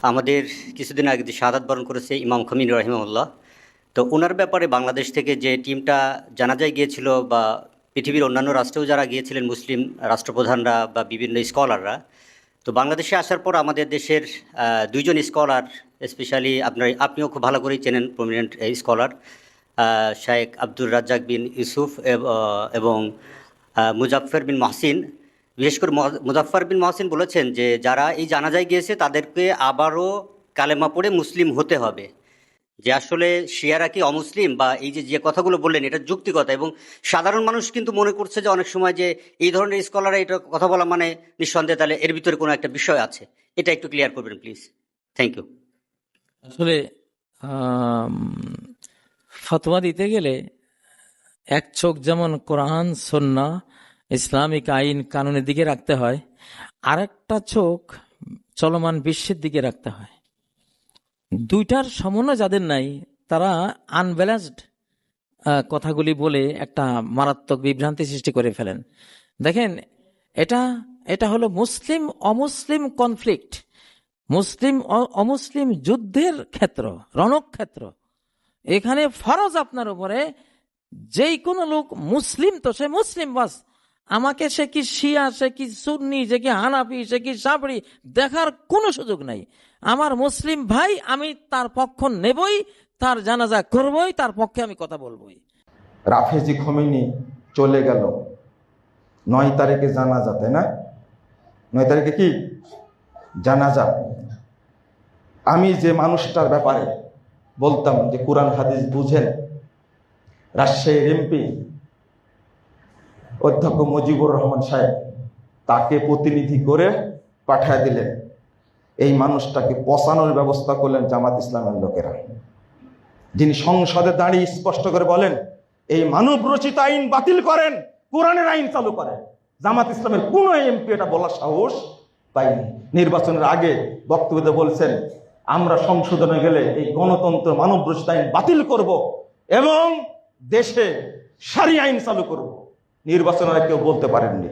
আমাদের কিছুদিন আগে যে শাহাদাত বরণ করেছে ইমাম খমিনি রহিমাহুল্লাহ, তো ওনার ব্যাপারে বাংলাদেশ থেকে যে টিমটা জানাজায় গিয়েছিল বা পৃথিবীর অন্যান্য রাষ্ট্রেও যারা গিয়েছিলেন মুসলিম রাষ্ট্রপ্রধানরা বা বিভিন্ন স্কলাররা, তো বাংলাদেশে আসার পর আমাদের দেশের দুইজন স্কলার, স্পেশালি আপনিও খুব ভালো করেই চেনেন, প্রমিনেন্ট স্কলার শায়েখ আব্দুর রাজ্জাক বিন ইউসুফ এবং মুজাফফর বিন মহসিন। বিশেষ করে মুজাফফর বিন মহসিন বলেছেন যে যারা এই জানাজায় গিয়েছে তাদেরকে আবারও কালেমা পড়ে মুসলিম হতে হবে। যে আসলে শিয়ারা কি অমুসলিম, বা এই যে যে কথাগুলো বললেন এটা যুক্তিগত, এবং সাধারণ মানুষ কিন্তু মনে করছে যে অনেক সময় যে এই ধরনের স্কলাররা এটা কথা বলা মানে নিঃসন্দেহে তাহলে এর ভিতরে কোনো একটা বিষয় আছে। এটা একটু ক্লিয়ার করবেন প্লিজ। Thank you. আসলে ফতোয়া দিতে গেলে এক চোখ যেমন কোরআন সুন্নাহ ইসলামিক আইন কানুনের দিকে রাখতে হয়, আরেকটা চোখ চলমান বিশ্বের দিকে রাখতে হয়। দুইটার সমন্বয় যাদের নাই তারা আনব্যালেন্সড কথাগুলি বলে একটা মারাত্মক বিভ্রান্তি সৃষ্টি করে ফেলেন। দেখেন, এটা এটা হলো মুসলিম অমুসলিম কনফ্লিক্ট, মুসলিম অমুসলিম যুদ্ধের ক্ষেত্র, রণক্ষেত্র। এখানে ফরজ আপনার উপরে, যেই কোনো লোক মুসলিম তো সে মুসলিম, বাস। আমাকে সে কি শিয়া, সে কি সুন্নি, সে কি হানাফি, সে কি সাবরি দেখার কোনো সুযোগ নাই। আমার মুসলিম ভাই, আমি তার পক্ষ নেবই, তার জানাজা করবই, তার পক্ষে আমি কথা বলবই। রাফেজি খমিনি চলে গেল 9 তারিখে জানাজা, তাই না? 9 তারিখে কি জানাজা? আমি যে মানুষটার ব্যাপারে বলতাম যে কোরআন হাদিস বুঝেন, রাজশাহীর এমপি অধ্যক্ষ মুজিবুর রহমান সাহেব তাকে প্রতিনিধি করে পাঠায় দিলেন। এই মানুষটাকে পচানোর ব্যবস্থা করলেন জামাত ইসলামের লোকেরা, যিনি সংসদে দাঁড়িয়ে স্পষ্ট করে বলেন এই মানব রচিত আইন বাতিল করেন, কোরআনের আইন চালু করেন। জামাত ইসলামের কোন এমপি এটা বলার সাহস পাইনি। নির্বাচনের আগে বক্তব্যে বলছেন আমরা সংশোধনে গেলে এই গণতন্ত্র মানব রচিত আইন বাতিল করব এবং দেশে সারি আইন চালু করব। নির্বাচনের কেউ বলতে পারেননি।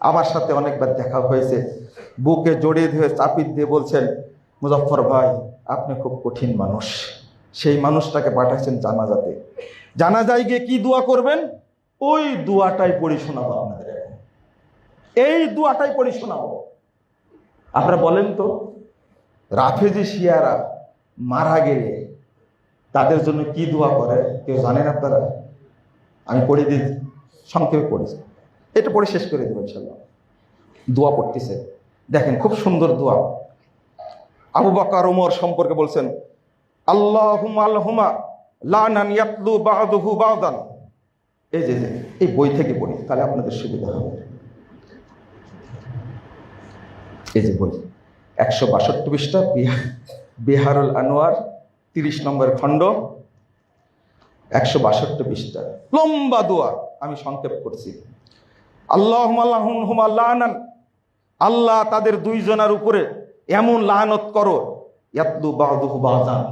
আমার সাথে অনেকবার দেখা হয়েছে, বুকে জড়িয়ে ধরে চাপিয়ে দিয়ে বলছেন মুজাফফর ভাই আপনি খুব কঠিন মানুষ। সেই মানুষটাকে পাঠাচ্ছেন জানাজাতে। জানাজায় গিয়ে কি দোয়া করবেন? ওই দোয়াটাই পড়ি শোনাবো আপনাদের। এই দোয়াটাই পড়ি শোনাবো। আপনারা বলেন তো, রাফেজি শিয়ারা মারা গেলে তাদের জন্য কি দোয়া করে কেউ জানেন আপনারা? আমি পড়ে দিই, সংক্ষেপে পড়েছি, এটা পড়ে শেষ করে দেবো ইনশাল্লাহ। দোয়া পড়তেছে, দেখেন খুব সুন্দর দোয়া। আবু বকর ওমর সম্পর্কে বলছেন আল্লাহুম্মা আল্লাহুম্মা লানান ইয়াতলু বা'দুহু বা'দান। এই যে এই বই থেকে পড়ি তাহলে আপনাদের সুবিধা হবে। এই যে বই 162 পৃষ্ঠা, বিহারুল আনোয়ার 30 নম্বর খণ্ড, 162 পৃষ্ঠা, লম্বা দোয়া। আমি সংক্ষেপ করছি। আল্লাহুম্মা আল্লাহুম্মা লানান, আল্লাহ তাদের দুইজনের উপরে এমন লানত করো, ইয়াতলু বা'দুহু বা'দান,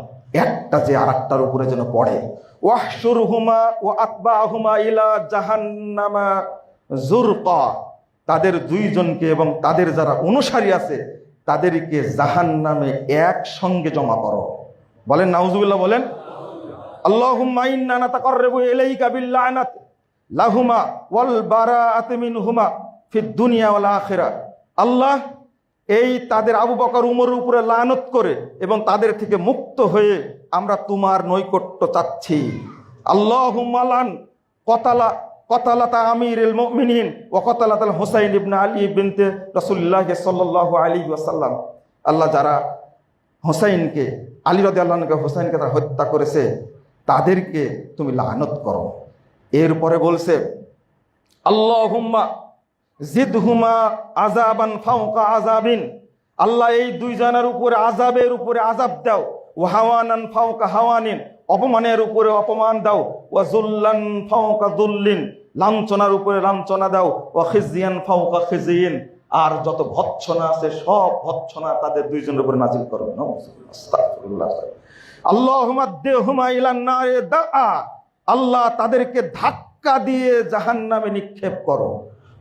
একটা যে আরেকটার উপরে যেন পড়ে। ওয়াহশুরহুমা ওয়া আতবাহুমা ইলা জাহান্নামা যুরকা, তাদের দুইজনকে এবং তাদের যারা অনুসারী আছে তাদেরকে জাহান্নামে একসঙ্গে জমা করো। বলেন নাউজুবিল্লাহ, বলেন আল্লাহুম্মা ইন্না নাতাকাররাবু ইলাইকা বিল্লানাত লাহুমা ওয়াল বারাআতু মিনহুমা ফিদ দুনিয়া ওয়াল আখিরাহ। আল্লাহ এই তাদের আবু বকর উমরের উপরে লানত করে এবং তাদের থেকে মুক্ত হয়ে আমরা তোমার নৈকট্য চাচ্ছি। আল্লাহুম্মা লান কতালাতা আমিরুল মুমিনিন ওয়া কতালাতাল হুসাইন ইবনে আলী বিনতে রাসূলুল্লাহ সাল্লাল্লাহু আলাইহি ওয়াসাল্লাম। আল্লাহ যারা হুসাইনকে, আলী রাদিয়াল্লাহু আনহু হুসাইনকে তারা হত্যা করেছে তাদেরকে তুমি লানত করো। এরপরে বলছে আল্লাহুম্মা জিদহুমা আযাবান ফাওকা আযাবিন, আল্লাহ এই দুইজনের উপরে আযাবের উপরে আযাব দাও। ওয়া হাওয়ানান ফাওকা হাওয়ানিন, অপমানের উপরে অপমান দাও। ওয়া যুল্লান ফাওকা যুল্লিন, লাঞ্ছনার উপরে লাঞ্ছনা দাও। ওয়া খিজিয়ান ফাওকা খিজিয়িন, আর যত ভৎসনা আছে সব ভৎসনা তাদের দুইজনের উপরে নাজিল করো। আস্তাগফিরুল্লাহ। আল্লাহুম্মা দেহুমা ইলান নারে দাআ, আল্লাহ তাদেরকে ধাক্কা দিয়ে জাহান্নামে নিক্ষেপ করো।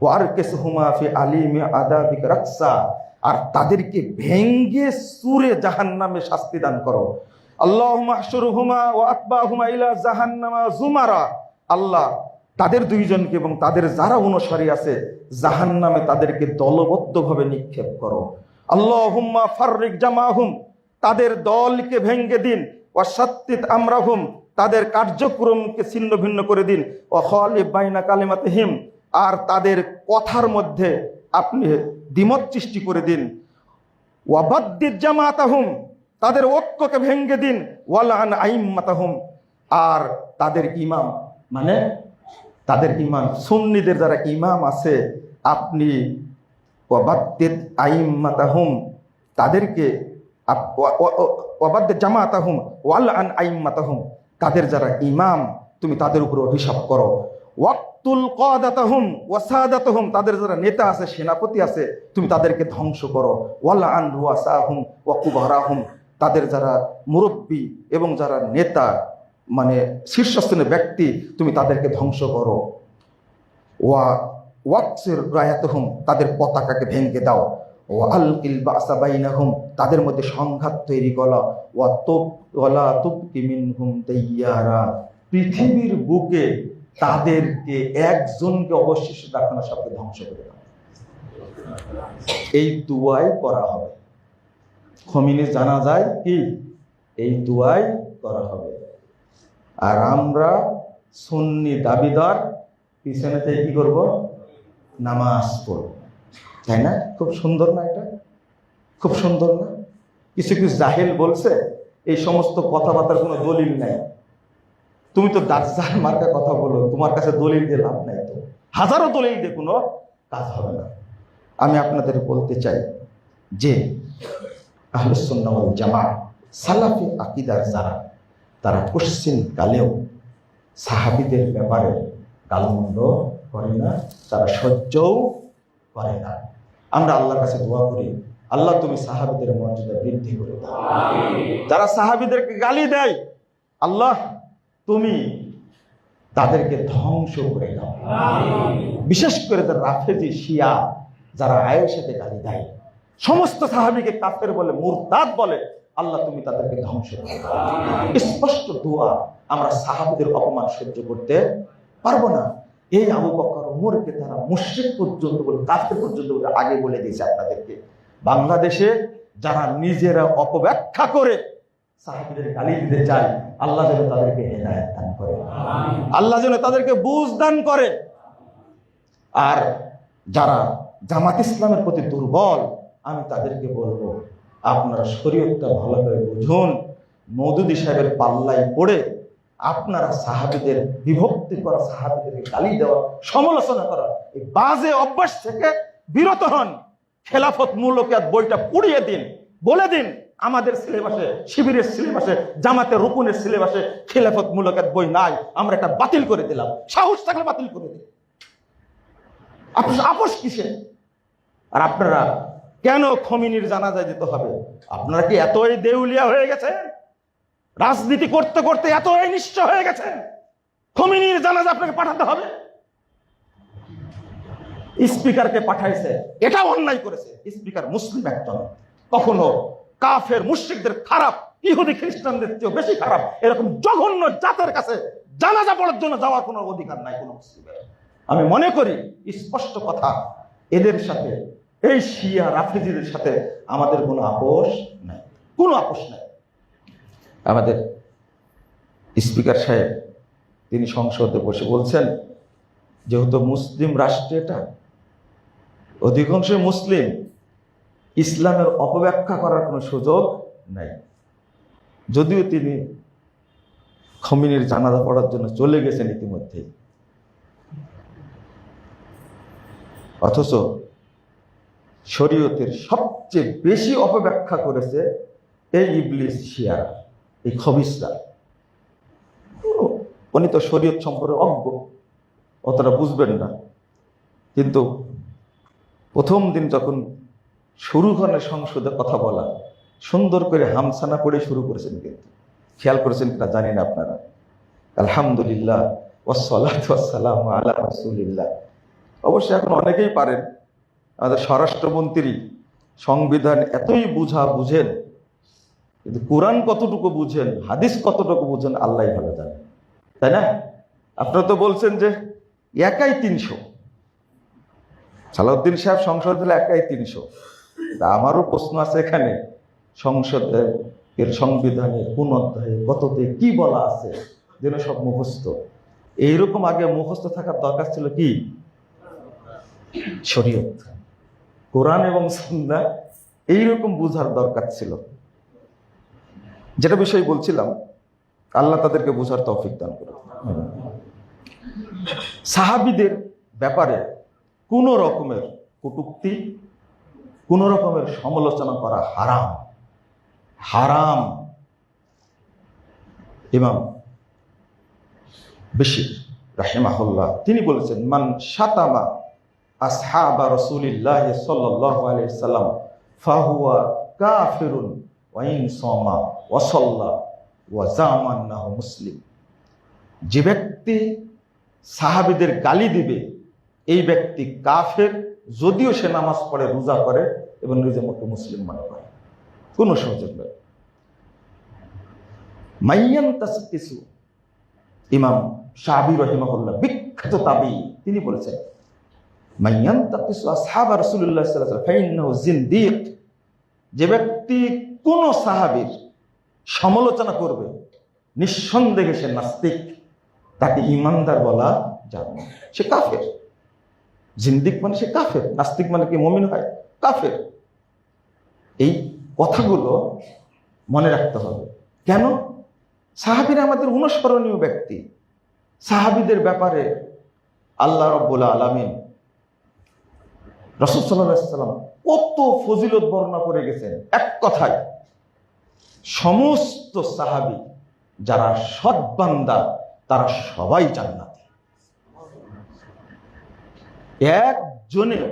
ওয়ারকিসহুমা ফি আলিমি আযাবিকা রাকসা, আর তাদেরকে ভেঙ্গে চুরে জাহান্নামে শাস্তি দান করো। আল্লাহুম্মা আহশুরহুমা ওয়া আতবাহুমা ইলা জাহান্নামা যুমারা। আল্লাহ তাদের দুইজনকে এবং তাদের যারা অনুসারী আছে জাহান্নামে তাদেরকে দলবদ্ধভাবে নিক্ষেপ করো। আল্লাহুম্মা ফাররিক জামাহুম, তাদের দলকে ভেঙ্গে দিন। ওয়া শাত্তিত আমরাহুম, তাদের কার্যক্রমকে ছিন্ন ভিন্ন করে দিন। ওয়া খালিফ বাইনা কালিমাতিহিম, আর তাদের কথার মধ্যে আপনি দ্বিমত সৃষ্টি করে দিন। ওয়া বাদ্দিদ জামাতাহুম, তাদের ঐক্যকে ভেঙ্গে দিন। ওয়ালান আইম্মাতাহুম, আর তাদের ইমাম মানে তাদের ইমাম সুন্নিদের যারা ইমাম আছে আপনি ওয়াবাদ্দিদ আইম্মাতাহুম, তাদেরকে ওয়াবাদ্দিদ জামাতাহুম ওয়ালান আইম্মাতাহুম, তাদের যারা ইমাম তুমি তাদের উপর অভিশাপ করো। ওয়াক্তুল কাদাতাহুম ওয়াসাদাতাহুম, তাদের যারা নেতা আছে সেনাপতি আছে তুমি তাদেরকে ধ্বংস করো। ওয়ালান রুয়াসাহুম ওয়া কুবারাহুম, তাদের যারা মুরব্বী এবং যারা নেতা মানে শীর্ষস্থানীয় ব্যক্তি তুমি তাদেরকে ধ্বংস করো। ওয়াকসির রায়াতুহুম, তাদের পতাকাকে ভেঙে দাও। ওয়া আলকিল বাসা বাইনাহুম, তাদের মধ্যে সংঘাত তৈরি করো। ওয়ালা তুবকি মিনহুম দাইয়ারা, পৃথিবীর বুকে তাদেরকে একজনকে অবশিষ্ট রাখো না, সবকে ধ্বংস করে দাও। এই দুয়াই করা হবে। খমিনি জানা যায় কি এই দুয়াই করা হবে। আর আমরা সুন্নি দাবিদার পিছনে থেকে কি করবো? নামাজ পড়ব, তাই না? খুব সুন্দর না? এটা খুব সুন্দর না? কিছু কিছু জাহেল বলছে এই সমস্ত কথাবার্তার কোনো দলিল নাই। তুমি তো দাজ্জাল মার্কা কথা বলো, তোমার কাছে দলিল দিয়ে লাভ নাই। তো হাজারো দলিল দিয়ে কোনো কাজ হবে না। আমি আপনাদের বলতে চাই যে আহলুস সুন্নাহ ওয়াল জামাত সালাফি আকীদার যারা, তারা কোশ্চিন কালেও সাহাবীদের ব্যাপারে গালমন্দ করে না, তারা সহ্যও করে না। আমরা আল্লাহর কাছে দোয়া করি, আল্লাহ তুমি সাহাবীদের মর্যাদা বৃদ্ধি করে দাও। যারা সাহাবীদেরকে গালি দেয় আল্লাহ তুমি তাদেরকে ধ্বংস করে দাও। বিশেষ করে যারা রাফেজি শিয়া যারা আয়েশাকে গালি দেয়, সমস্ত সাহাবীকে কাফের বলে, মুরতাদ বলে, আল্লাহ তুমি তাদেরকে ধ্বংস করে দাও। স্পষ্ট দোয়া। আমরা সাহাবীদের অপমান সহ্য করতে পারবো না। এই আবু বকর ওমরকে তারা মুশরিক পর্যন্ত বলে, কাফের পর্যন্ত বলে আগে বলে দিয়েছে আপনাদেরকে। বাংলাদেশে যারা নিজেরা অপব্যাখ্যা করে সাহাবীদের গালি দিতে চায়, আল্লাহ যেন তাদেরকে হেদায়েত দান করে, আল্লাহ যেন তাদেরকে বুঝ দান করে। আর যারা জামাত ইসলামের প্রতি দুর্বল, আমি তাদেরকে বলবো আপনারা শরীয়তটা ভালো করে বুঝুন। মওদুদী সাহেবের পাল্লায় পড়ে আপনারা সাহাবীদের বিভক্তি করা, সাহাবীদেরকে গালি দেওয়া, সমালোচনা করা এই বাজে অভ্যাস থেকে বিরত হন। খেলাফত মুলকিয়াত বইটা পুড়িয়ে দিন, বলে দিন আমাদের সিলেবাসে, শিবিরের সিলেবাসে, জামাতের রুকুনের সিলেবাসে খেলাফত মুলকিয়াত বই নাই, আমরা এটা বাতিল করে দিলাম। সাহস থাকলে বাতিল করে দিন। আপোষ কিসে? আর আপনারা কেন খমিনির জানাজায় যেতে হবে? আপনারা কি এতই দেউলিয়া হয়ে গেছেন? রাজনীতি করতে করতে এতই নিঃস্ব হয়ে গেছেন খমিনির জানাজা আপনাকে পাঠাতে হবে? স্পিকারকে পাঠাইছে, এটাও অন্যায় করেছে। স্পিকার মুসলিম একজন, কখনো কাফের মুশরিকদের খারাপ, ইহুদি খ্রিস্টানদের চেয়েও বেশি খারাপ এরকম জঘন্য জাতের কাছে জানাজা পড়ার জন্য যাওয়ার কোনো অধিকার নাই কোনো মুসলিমের। আমি মনে করি স্পষ্ট কথা, এদের সাথে, এই শিয়া রাফেজিদের সাথে আমাদের কোনো আপোষ নাই, কোনো আপোষ নাই। আমাদের স্পিকার সাহেব তিনি সংসদে বসে বলছেন, যেহেতু মুসলিম রাষ্ট্র, এটা অধিকাংশ মুসলিম, ইসলামের অপব্যাখ্যা করার কোনো সুযোগ নাই। যদিও তিনি খমিনির জানাজা পড়ার জন্য চলে গেছেন ইতিমধ্যে, অথচ শরীয়তের সবচেয়ে বেশি অপব্যাখ্যা করেছে এই ইবলিস শিয়া, এই খবিসরা। উনি তো শরীয়ত সম্পর্কে অজ্ঞ, অতটা বুঝবেন না। কিন্তু প্রথম দিন যখন শুরু করেন সংসদে কথা বলা, সুন্দর করে হামসানা পড়ে শুরু করেছেন। কিন্তু খেয়াল করেছেন কিনা জানি না আপনারা। আলহামদুলিল্লাহ ওয়াসসালাতু ওয়াসসালামু আলা রাসূলিল্লাহ। অবশ্যই এখন অনেকেই পারেন। আমাদের স্বরাষ্ট্রমন্ত্রী সংবিধান এতই বুঝেন, কিন্তু কোরআন কতটুকু বুঝেন, হাদিস কতটুকু বুঝেন আল্লাহ ভালো জানেন, তাই না? আপনারা তো বলছেন যে একাই 300, সালাউদ্দিন সাহেব সংসদ হলে একাই 300। আমারও প্রশ্ন আছে এখানে, সংসদে এর সংবিধানে কোন অধ্যায়ে কততে কি বলা আছে যেন সব মুখস্থ। এইরকম আগে মুখস্থ থাকার দরকার ছিল কি শরীয়ত, কোরআন এবং সুন্নাহ এইরকম বুঝার দরকার ছিল। যেটা বিষয় বলছিলাম, আল্লাহ তাদেরকে বুঝার তৌফিক দান করুন। সাহাবীদের ব্যাপারে কোন রকমের কটূক্তি, কোন রকমের সমালোচনা করা হারাম, হারাম। ইমাম বিশির রাহিমাহুল্লাহ তিনি বলেছেন, মান শাতামা আসহাবা রাসূলিল্লাহ সাল্লাল্লাহু আলাইহি সাল্লাম ফাহুয়া কাফিরুন ওয়া ইন সামা ওয়া সাল্লা ওয়া জামা আন্নাহু মুসলিম। যে ব্যক্তি সাহাবীদের গালি দিবে এই ব্যক্তি কাফের, যদিও সে নামাজ পড়ে, রোজা করে এবং নিজের মতো মুসলিম মনে করে, কোনো সুযোগ নেই। মাইয়ান তাসকিসু, ইমাম শাবি রাহিমাহুল্লাহ বিখ্যাত তাবি, তিনি বলেছেন, মাইয়ান তাসকিসু আসহাবা রাসূলুল্লাহ সাল্লাল্লাহু আলাইহি ওয়াসাল্লাম ফাইন্নাহু জিনদিক। যে ব্যক্তি কোন সাহাবীর সমালোচনা করবে নিঃসন্দেহে সে নাস্তিক, তাকে ঈমানদার বলা যাবে না, সে কাফের। জিন্দিক মানে সে কাফের, নাস্তিক মানে কি মুমিন হয়? কাফের। এই কথাগুলো মনে রাখতে হবে। কেন? সাহাবীরা আমাদের অনুসরণীয় ব্যক্তি। সাহাবীদের ব্যাপারে আল্লাহ রাব্বুল আলামিন, রাসূল সাল্লাল্লাহু আলাইহি ওয়াসাল্লাম কত ফজিলত বর্ণনা করে গেছেন। এক কথায় সমস্ত সাহাবী যারা সৎ বান্দা তারা সবাই জান্নাতি। একজনের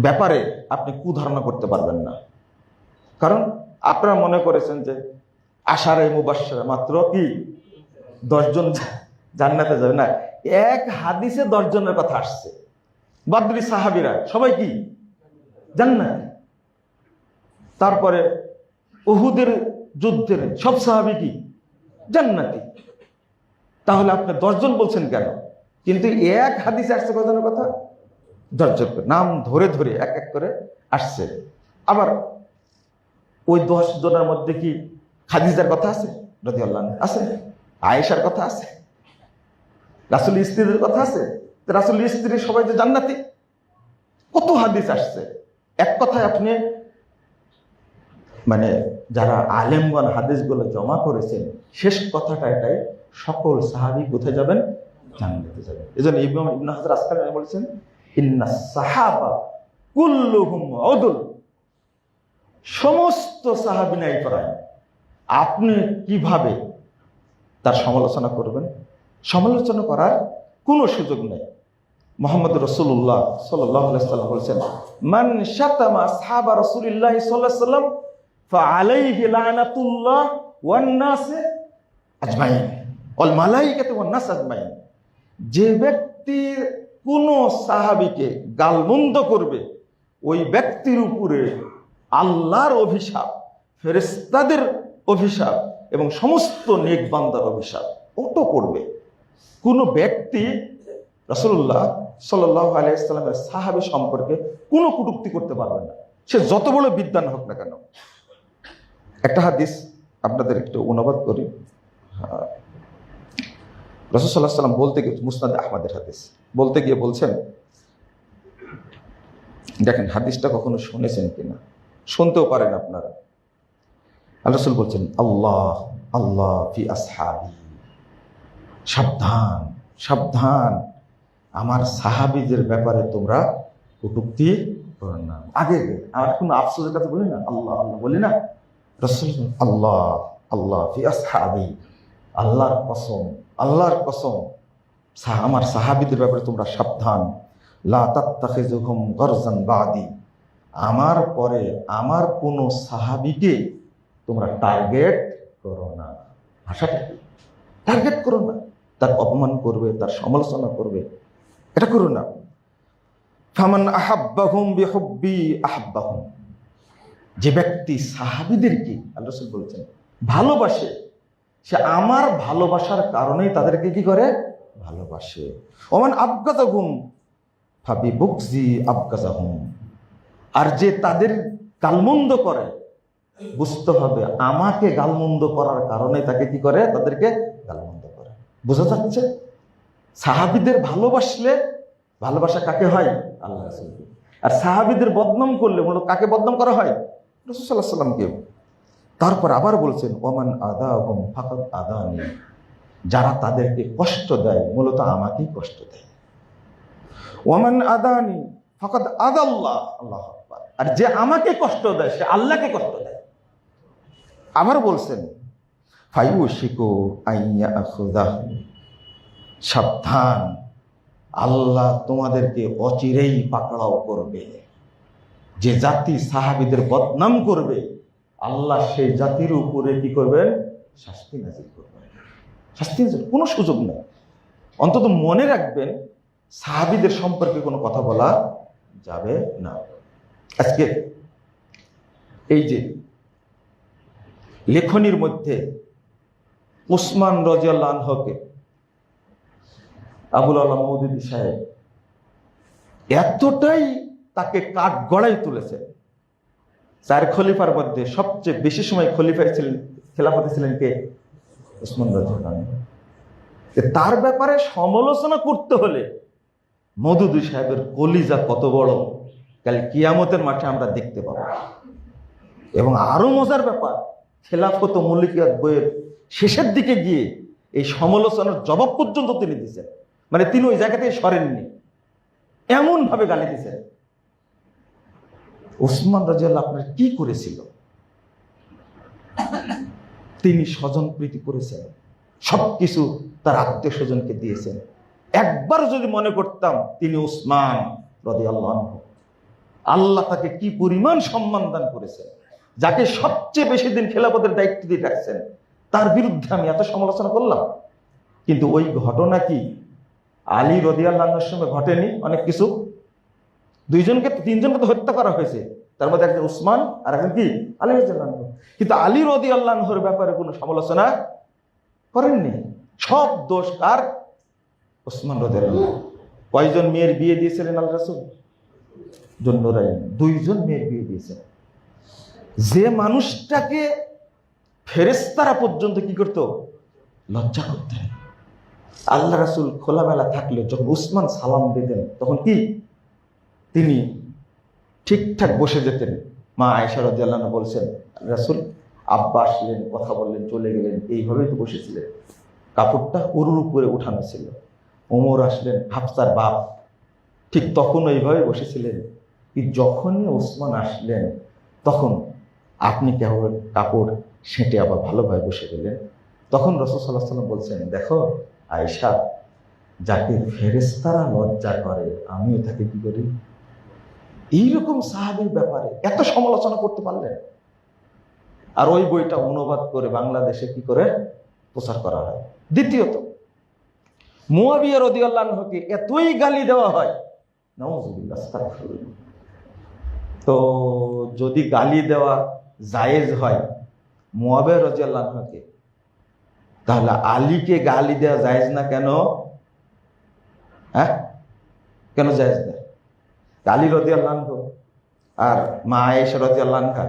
ব্যাপারে আপনি কুধারণা করতে পারবেন না, কারণ আপনারা মনে করেছেন যে আশারে মুবাশশারা মাত্র কি 10 জন জান্নাতে যাবে না। এক হাদিসে 10 জনের কথা আসছে। বদরি সাহাবীরা সবাই কি জান্নাতি। তারপরে উহুদের যুদ্ধের সব সাহাবী কি জান্নাতি। তাহলে আপনি 10 জন বলছেন কেন? কিন্তু এক হাদিসে আসছে কজনের কথা? 10 জন নাম ধরে ধরে এক এক করে আসছে। আবার ওই 10 জনের মধ্যে কি খাদিজার কথা আছে? রাদিয়াল্লাহু আনহা আছে, আয়েশার কথা আছে, রাসূলের স্ত্রীদের কথা আছে। রাসূলের স্ত্রী সবাই যে জান্নাতি, কত হাদিস আসছে। এক কথায় আপনি মানে যারা আলেমগণ হাদিসগুলো জমা করেছেন, শেষ কথাটা এটাই, সকল সাহাবী কোথায় যাবেন? জান্নাতে যাবেন। এজন্য ইমাম ইবনে হাজার আসকালানি বলেছেন, ইন্নাস সাহাবা কুল্লুহুম উদুল। সমস্ত সাহাবী ন্যায়পরায়ণ। আপনি কিভাবে তার সমালোচনা করবেন? সমালোচনা করার কোনো সুযোগ নেই। মুহাম্মদ রাসূলুল্লাহ সাল্লাল্লাহু আলাইহি ওয়াসাল্লাম বলেছেন, মান শাতামা আসহাবা রাসূলিল্লাহ সাল্লাল্লাহু আলাইহি ওয়াসাল্লাম ফাআলাইহি লানাতুল্লাহ ওয়ান নাস আজমাইন ওয়াল মালাইকাতু ওয়ান নাস আজমাইন। যে ব্যক্তি কোন সাহাবীকে গালমন্দ করবে ওই ব্যক্তির উপরে আল্লাহর অভিশাপ, ফেরেশতাদের অভিশাপ এবং সমস্ত নেক বান্দার অভিশাপ ওটা পড়বে। কোন ব্যক্তি রাসূলুল্লাহ সাল্লাল্লাহু আলাইহি ওয়াসাল্লামের সাহাবী সম্পর্কে কোনো কটূক্তি করতে পারবে না, সে যত বড় বিদ্বান হোক না কেন। একটা হাদিস আপনাদের একটু অনুবাদ করি। রাসূল সাল্লাল্লাহু আলাইহি ওয়াসাল্লাম বলতে গিয়ে, মুসনাদ আহমদের হাদিস, বলতে গিয়ে বলছেন, দেখেন হাদিসটা কখনো শুনেছেন কিনা, শুনতেও পারেন আপনারা। আল্লাহ রাসূল বলছেন, আল্লাহ আল্লাহ ফি আসহাবি, সাবধান সাবধান আমার সাহাবীদের ব্যাপারে তোমরা কটূক্তি করো না। আগে আমার কোনো আফসোসের কথা বলি না, আল্লাহ আল্লাহ বলি না। রাসূল আল্লাহ আল্লাহ ফি আসহাবি, আল্লাহর কসম আল্লাহর কসম আমার সাহাবীদের ব্যাপারে তোমরা সাবধান। লা তাত্তাখিযুহুম গরজান বাদি, আমার পরে আমার কোন সাহাবীকে তোমরা টার্গেট করো না। ভাষাটা টার্গেট করো না, তার অপমান করবে, তার সমালোচনা করবে, এটা করো না। ফামান আহাব্বাহুম বিহুব্বি আহাব্বাহুম, যে ব্যক্তি সাহাবীদেরকে আল্লাহ রাসূল বলছেন ভালোবাসে, সে আমার ভালোবাসার কারণেই তাদেরকে কি করে? ভালোবাসে। ওমান আবগাযাহুম ফাবিবুগজি আবগাযাহুম, আর যে তাদের গালমন্দ করে, বুঝতে হবে আমাকে গালমন্দ করার কারণে তাকে কি করে? তাদেরকে গালমন্দ করে। বোঝা যাচ্ছে? সাহাবীদের ভালোবাসলে, ভালোবাসা কাকে হয়? আল্লাহ রাসূলকে। আর সাহাবীদের বদনাম করলে মূলত কাকে বদনাম করা হয়? রাসূল সাল্লাল্লাহু আলাইহি ওয়াসাল্লামকে। তারপর আবার বলছেন ওমান আদাহুম ফাকাদ আদানি, যারা তাদেরকে কষ্ট দেয় মূলত আমাকেই কষ্ট দেয়। ওমান আদানি ফাকাদ আদাল্লাহ, আল্লাহু আকবার, আর যে আমাকে কষ্ট দেয় সে আল্লাহকে কষ্ট দেয়। আবার বলছেন ফায়ুশিকু আইয়া আখুযাহু, সাবধান, আল্লাহ তোমাদেরকে অচিরেই পাকড়াও করবে। যে জাতি সাহাবীদের বদনাম করবে আল্লাহ সেই জাতির উপরে কি করবেন? শাস্তি নাজিল করবেন। শাস্তি নাজিল, কোনো সুযোগ নেই। অন্তত মনে রাখবেন সাহাবীদের সম্পর্কে কোনো কথা বলা যাবে না। আজকে এই যে লেখনির মধ্যে ওসমান রাদিয়াল্লাহু আনহুকে আবুল আলা মওদুদী সাহেব এতটাই তাকে কাঠ গড়াই তুলেছে, চার খলিফার মধ্যে সবচেয়ে বেশি সময় খলিফায় ছিলেন, খেলাফতে ছিলেন কে? ওসমান রাদিয়াল্লাহু আনহু। তার ব্যাপারে সমালোচনা করতে হলে মওদুদী সাহেবের কলিজা কত বড় কাল কিয়ামতের মাঠে আমরা দেখতে পাবো। এবং আরো মজার ব্যাপার, খেলাফত ও মুলকিয়াত বইয়ের শেষের দিকে গিয়ে এই সমালোচনার জবাব পর্যন্ত তিনি দিয়েছেন। মানে তিনি ওই জায়গা থেকে সরেননি, এমন ভাবে গালি দিয়েছেন। ওসমান রাদিয়াল্লাহু আপনার কি করেছিল? তিনি স্বজন প্রীতি করেছেন, সবকিছু তার আত্মীয় স্বজনকে দিয়েছেন। একবার যদি মনে করতাম তিনি ওসমান রাদিয়াল্লাহু আনহু, আল্লাহ তাকে কি পরিমাণ সম্মান দান করেছেন, যাকে সবচেয়ে বেশি দিন খেলাফতের দায়িত্ব দিয়ে রাখছেন, তার বিরুদ্ধে আমি এত সমালোচনা করলাম। কিন্তু ওই ঘটনা কি আলী রাদিয়াল্লাহু আনহুর সঙ্গে ঘটেনি? অনেক কিছু, তিনজনকে তো হত্যা করা হয়েছে, তার মধ্যে একজন উসমান আর একজন কি আলী রাদিয়াল্লাহু আনহু। কিন্তু আলী রাদিয়াল্লাহু আনহুর ব্যাপারে কোনো সমালোচনা করেননি। সব দোষ কার? ওসমান রাদিয়াল্লাহু আনহু। কয়জন মেয়ের বিয়ে দিয়েছিলেন আল্লাহ রাসূল? জন্নুরাইন, 2জন মেয়ের বিয়ে দিয়েছেন। যে মানুষটাকে ফেরেশতারা পর্যন্ত কি করত? লজ্জা করতেন। আল্লাহ রাসূল খোলামেলা থাকলে যখন উসমান সালাম দিতেন তখন কি তিনি ঠিকঠাক বসে যেতেন। মা আয়েশা রাদিয়াল্লাহু আনহা বলছেন রাসূল আব্বা আসলেন, কথা বললেন, চলে গেলেন, এইভাবেই তো বসেছিলেন, কাপড়টা উরুর উপরে উঠানো ছিল। ওমর আসলেন, হাফসার বাপ, ঠিক তখন এইভাবে বসেছিলেন। যখনই ওসমান আসলেন তখন আপনি কেমন কাপড় সেঁটে আবার ভালোভাবে বসে গেলেন। তখন রাসূল সাল্লাল্লাহু আলাইহি ওয়াসাল্লাম বলছেন, দেখো আয়েশা, যাকে ফেরেশতারা লজ্জা করে আমিও তাকে কি করি। এইরকম সাহাবীর ব্যাপারে এত সমালোচনা করতে পারলেন। আর ওই বইটা অনুবাদ করে বাংলাদেশে কি করে প্রচার করা হয়। দ্বিতীয়ত, মুয়াবিয়া রাদিয়াল্লাহু আনহুকে এতই গালি দেওয়া হয়, নাউযুবিল্লাহ, আস্তাগফিরুল্লাহ। তো যদি গালি দেওয়া জায়েজ হয় মুয়াবিয়া রাদিয়াল্লাহু আনহুকে, তাহলে আলীকে গালি দেওয়া জায়েজ না কেন? হ্যাঁ, কেন জায়েজ না? আলী রাদিয়াল্লাহু আনহু আর মা আয়েশা রাদিয়াল্লাহু আনহা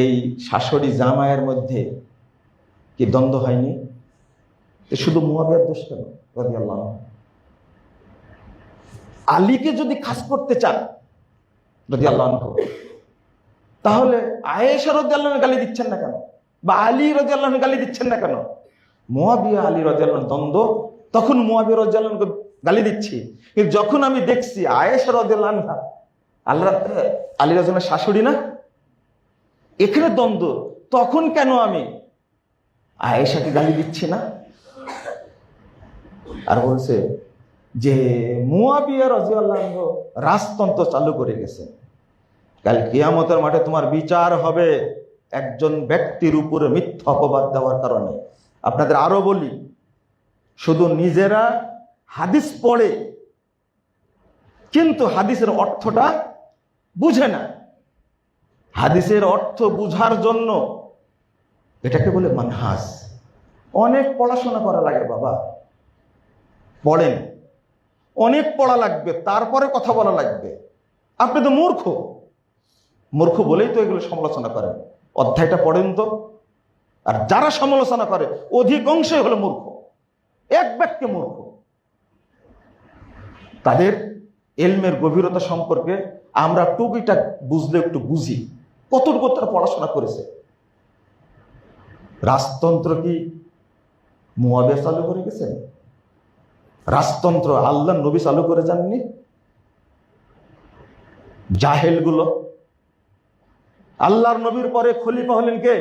এই শাশুড়ি জামাইয়ের মধ্যে কি দ্বন্দ্ব হয়নি? শুধু মুয়াবিয়ার দোষ কেন রাদিয়াল্লাহু আনহু? আলীকে যদি খাস করতে চান রাদিয়াল্লাহু আনহু, তাহলে আয়েশা রাদিয়াল্লাহু আনহা গালি দিচ্ছেন না কেন? বা আলী রাদিয়াল্লাহু আনহু গালি দিচ্ছেন না কেন? মুয়াবিয়া আলী রাদিয়াল্লাহু আনহু দ্বন্দ্ব, তখন মুয়াবিয়া রাদিয়াল্লাহু আনহু গালি দিচ্ছি। কিন্তু যখন আমি দেখছি আয়েশা রাদিয়াল্লাহু আনহা আলী রাদিয়াল্লাহু আনহুর শাশুড়ি না, এখানে দ্বন্দ্ব, তখন কেন আমি আয়েশাকে গালি দিচ্ছি না? আর বলছে যে মুয়াবিয়া রাদিয়াল্লাহু আনহু রাজতন্ত্র চালু করে গেছে, কাল কিয়ামতের মাঠে তোমার বিচার হবে একজন ব্যক্তির উপরে মিথ্যা অপবাদ দেওয়ার কারণে। আপনাদের আরো বলি, শুধু নিজেরা হাদিস পড়ে কিন্তু হাদিসের অর্থটা বুঝে না। হাদিসের অর্থ বুঝার জন্য এটাকে বলে মানহাজ। অনেক পড়াশোনা করা লাগে বাবা, পড়েন, অনেক পড়া লাগবে, তারপরে কথা বলা লাগবে। আপনি তো মূর্খ, মূর্খ বলেই তো এগুলো সমালোচনা করেন। অধ্যায়টা পড়েন তো। আর যারা সমালোচনা করে অধিকাংশই হলো মূর্খ, এক ব্যক্তি মূর্খ। তাদের এলমের গভীরতা সম্পর্কে আমরা টুকিটা বুঝলে একটু বুঝি, কতটুকু তারা পড়াশোনা করেছে। রাজতন্ত্র কি মুয়াবিয়া চালু করে গেছেন? রাজতন্ত্র আল্লাহ নবী চালু করে যাননি? জাহেলগুলো। আল্লাহর নবীর পরে খলিফা হলেন কে?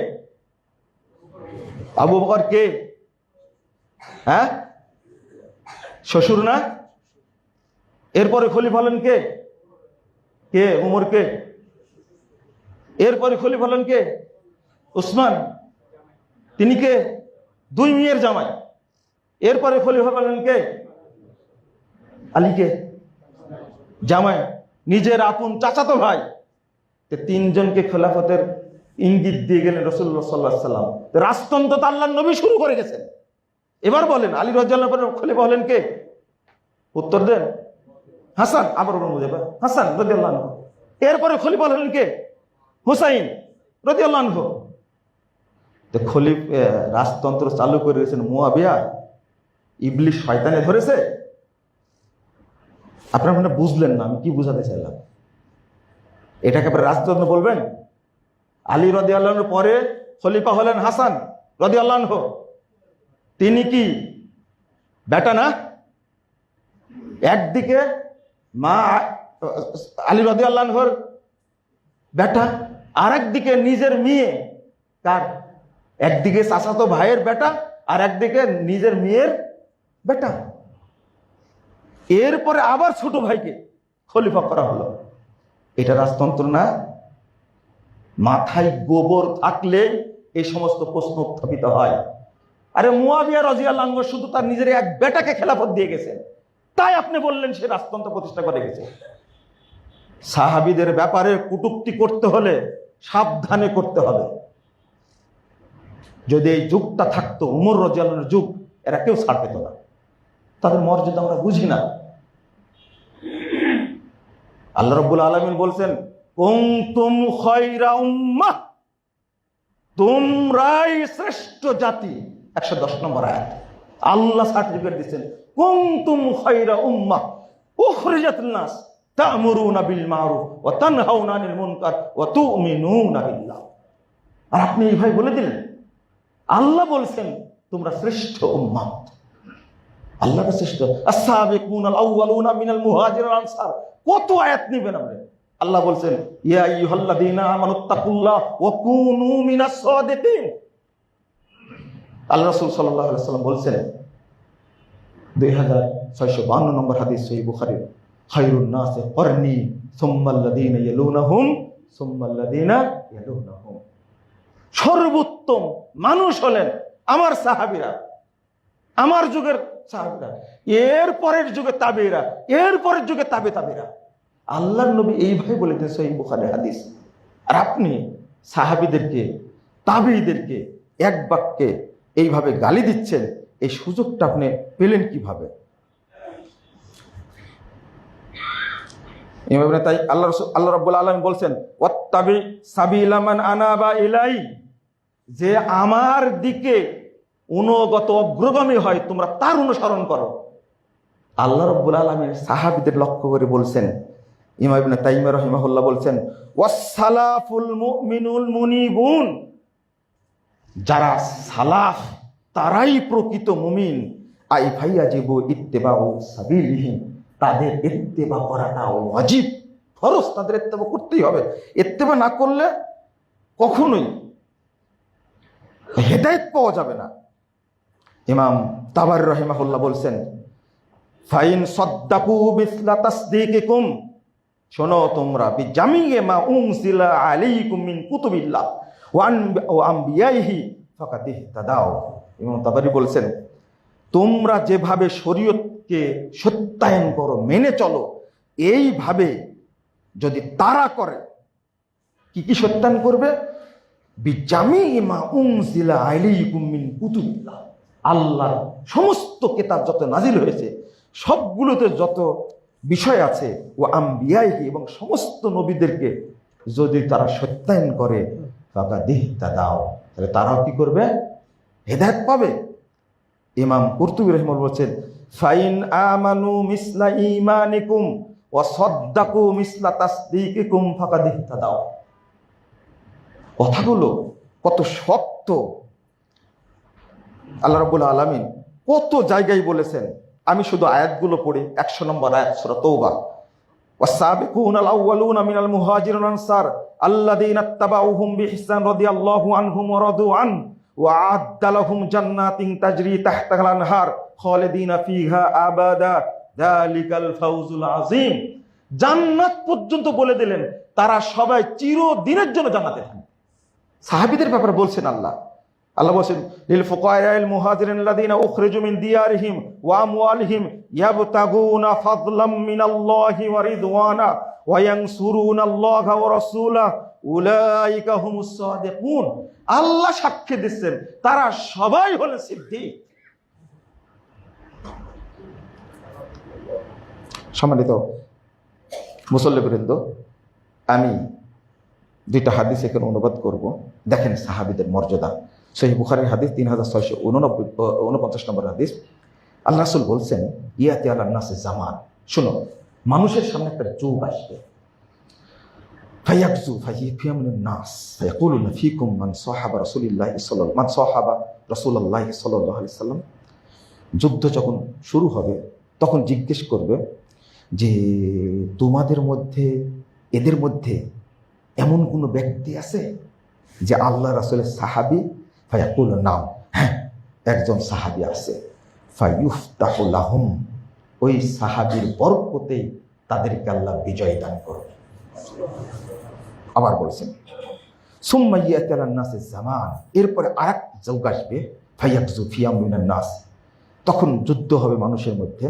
আবু বকর। কে? হ্যাঁ, শ্বশুর না? এরপরে খলিফা হলেন কে? কে? উমর। কে? এরপরে খলিফা হলেন কে? উসমান। তিনি কে? দুই মেয়ের জামাই। এরপরে খলিফা হলেন কে? আলী। কে? জামাই, নিজের আপন চাচাতো ভাই। তিনজনকে খেলাফতের ইঙ্গিত দিয়ে গেলেন রাসূলুল্লাহ সাল্লাল্লাহু আলাইহি ওয়াসাল্লাম। রাজতন্ত্র তো আল্লাহর নবী শুরু করে গেছেন। এবার বলেন আলী রাদিয়াল্লাহু আনহু খলিফা হলেন কে? উত্তর দেন। হাসান। আবার হাসান রাদিয়াল্লাহু আনহু। এরপরে খলিফা হলেন কে? হুসাইন রাদিয়াল্লাহু আনহু। রাজতন্ত্র চালু করে গেছেন মুয়াবিয়া। ইবলিস শয়তানে ধরেছে। আপনারা মানে বুঝলেন না আমি কি বুঝাতে চাইলাম। এটাকে আপনারা রাজতন্ত্র বলবেন? আলী রাদিয়াল্লাহু আনহুর পরে খলিফা হলেন হাসান রাদিয়াল্লাহু আনহু। তিনি কি বেটা না? একদিকে মা আলী রাদিয়াল্লাহু আনহুর বেটা, আর একদিকে নিজের মেয়ে। কার? একদিকে চাচাতো ভাইয়ের বেটা, আর একদিকে নিজের মেয়ের বেটা। এরপরে আবার ছোট ভাইকে খলিফা করা হলো। এটা রাজতন্ত্র না? মাথায় গোবর থাকলে এই সমস্ত প্রশ্ন উত্থাপিত হয়। আরে মুয়াবিয়া রাদিয়াল্লাহু আনহু শুধু তার নিজের এক বেটাকে খেলাফত দিয়ে গেছেন, তাই আপনি বললেন সে রাজতন্ত্র প্রতিষ্ঠা করে গেছে। সাহাবীদের ব্যাপারে কটূক্তি করতে হলে সাবধানে করতে হবে। যদি এই যুগটা থাকতো উমর রাদিয়াল্লাহু আনহুর যুগ, এরা কেউ ছাড় পেত না। তাদের মর্যাদা আমরা বুঝি না। আল্লাহ রাব্বুল আলামিন বলছেন কুনতুম খায়রা উম্মাহ, তোমরাই শ্রেষ্ঠ জাতি। 110 নম্বর আয়াত। আল্লাহ সার্টিফিকেট দিচ্ছেন কুনতুম খায়রা উম্মাহ উখরিজাত লিন-নাস তা'মুরুনা বিল মা'রুফ ওয়া তানহাউনা আনিল মুনকার ওয়া তু'মিনুনা বিল্লাহ। আর আপনি এইভাবে বলে দিলেন আল্লাহ বলছেন তোমরা শ্রেষ্ঠ উম্মাহ। আল্লাহ শ্রেষ্ঠ। আস-সাবিকুনাল আউয়ালুনা মিনাল মুহাজিরিন ওয়াল আনসার। কত আয়াত নেবেন আপনি? আল্লাহ বলছেন ইয়া আইয়ুহাল্লাযীনা আমানুত্তাকুল্লাহ ওয়া কুনু মিনাস সাদিকিন। আল্লাহ রাসূল সাল্লাল্লাহু আলাইহি ওয়াসাল্লাম বলছেন 2652 নম্বর হাদিস সহিহ বুখারী, খায়রুন নাসি করনি সুম্মাল্লাযীনা ইয়ালুনাহুম সুম্মাল্লাযীনা ইয়ালুনাহুম। সর্বোত্তম মানুষ হলেন আমার সাহাবীরা, আমার যুগের সাহাবীরা, এর পরের যুগে তাবেঈরা, এর পরের যুগে তাবেঈরা। আল্লাহর নবী এইভাবে বলে দিয়েছেন সহিহ বুখারীর হাদিস। আর আপনি সাহাবীদেরকে তাবেঈদেরকে এক বাক্যে এইভাবে গালি দিচ্ছেন, এই সুযোগটা আপনি পেলেন কিভাবে? তাই আল্লাহ রাব্বুল আলামিন বলছেন ওয়াত্তাবি সাবিলা মান আনাবা ইলাই, যে আমার দিকে অনুগত অগ্রগামী হয় তোমরা তার অনুসরণ করো। আল্লাহ রাব্বুল আলামিন সাহাবীদের লক্ষ্য করে বলছেন, ইমাম ইবনে তাইমিয়া রাহিমাহুল্লাহ বলছেন ওয়াসসালাফুল মুমিনুল মুনিবুন, যারা সালাফ তারাই প্রকৃত মুমিন। আই ফাইয়াজিবু ইত্তিবাউ সাবিলিহিম, তাদের ইত্তেবা করাটা ওয়াজিব, ফরজ, তাদের ইত্তেবা করতেই হবে। ইত্তেবা না করলে কখনোই হেদায়েত পাওয়া যাবে না। ইমাম তাবারী রাহিমাহুল্লাহ বলছেন ফাইন সাদ্দাকু মিসলা তাসদীকিকুম, শোনো তোমরা বিজামিয়ে মা উনজিলা আলাইকুম মিন কুতুবিল্লাহ ওয়া আমবিয়াইহি ফাকাদ ইহতাদাও। ইমাম তাবারী বলছেন তোমরা যেভাবে শরীয়তকে সত্যায়ন করো, মেনে চলো, এইভাবে যদি তারা করে, কি কি সত্যায়ন করবে? আল্লাহর সমস্ত কিতাব যত নাজিল হয়েছে সবগুলোতে যত বিষয় আছে, ও আম্বিয়াইহি, এবং সমস্ত নবীদেরকে যদি তারা সত্যায়ন করে, দাও, তাহলে তারাও কি করবে? হেদায়েত পাবে। ইমাম কুরতুবী রাহিমাহুল্লাহ বলছেন, ফাইন আমানু মিসলা ঈমানিকুম ওয়া সাদ্দাকু মিসলা তাসদীকিকুম ফাকাদ ইহতাদাও। কথাগুলো কত শক্ত। আল্লাহ রাব্বুল আলামিন কত জায়গায় বলেছেন। আমি শুধু আয়াতগুলো পড়ি। 100 নম্বর আয়াত সূরা তাওবা, ওয়াসাবিকুনাল আউয়ালুনা মিনাল মুহাজিরিন ওয়াল আনসার আল্লাযীনা ইত্তাবাউহুম বিইহসান রাদিয়াল্লাহু আনহুম ওয়া রাদু আন ওয়া আ'আদ্দা লাহুম জান্নাতিন তাজরি তাহতাহাল আনহার খালিদিনা ফিহা আবাদা যালিকাল ফাওজুল আযীম। জান্নাত পর্যন্ত বলে দিলেন, তারা সবাই চিরদিনের জন্য জান্নাতে থাকবে। সাহাবীদের ব্যাপারে বলছেন আল্লাহ বলছেন, লিল ফুকারাইল মুহাজিরিন আল্লাযীনা উখরিজু মিন দিয়ারিহিম ওয়া আমওয়ালিহিম ইয়াবতাগুনা ফাদলাম মিনাল্লাহি ওয়া রিদওয়ানা ওয়া ইয়ানসুরুনাল্লাহা ওয়া রাসূলাহু উলাইকা হুমুস সাদিকুন। আল্লাহ সাক্ষ্য দিচ্ছেন, তারা সবাই হলেন সিদ্দিক। সম্মানিত মুসল্লিবৃন্দ, আমি দুইটা হাদিস এখানে অনুবাদ করব। দেখেন সাহাবীদের মর্যাদা। সহিহ বুখারীর হাদিস 3649 নম্বর হাদিস। আল্লাহ রাসূল বলছেন, ইয়াতি আলান নাসি জামান, শুনো, মানুষের সামনে একটা যুগ আসবে, ফায়াকজু ফায়াফিয়ামুন নাস ফায়াকুলুনা ফীকুম মান সাহাবা রাসূলুল্লাহি সাল্লাল্লাহু আলাইহি সাল্লাম। যুদ্ধ যখন শুরু হবে তখন জিজ্ঞেস করবে যে তোমাদের মধ্যে, এদের মধ্যে এমন কোনো ব্যক্তি আছে যে আল্লাহ রাসূলের সাহাবী? ফায়াকুলু নাম, হ্যাঁ, একজন সাহাবী আছে। ফায়ুফতাহু লাহুম, ওই সাহাবীর বরকতেই তাদেরকে আল্লাহ বিজয় দান করবে। আবার বলছেন, সুম্মা ইয়াতি আলান নাসি জামান, এরপরে আরেক যুগ আসবে, ফায়াকজু ফিয়া মিনান নাস, তখন যুদ্ধ হবে মানুষের মধ্যে।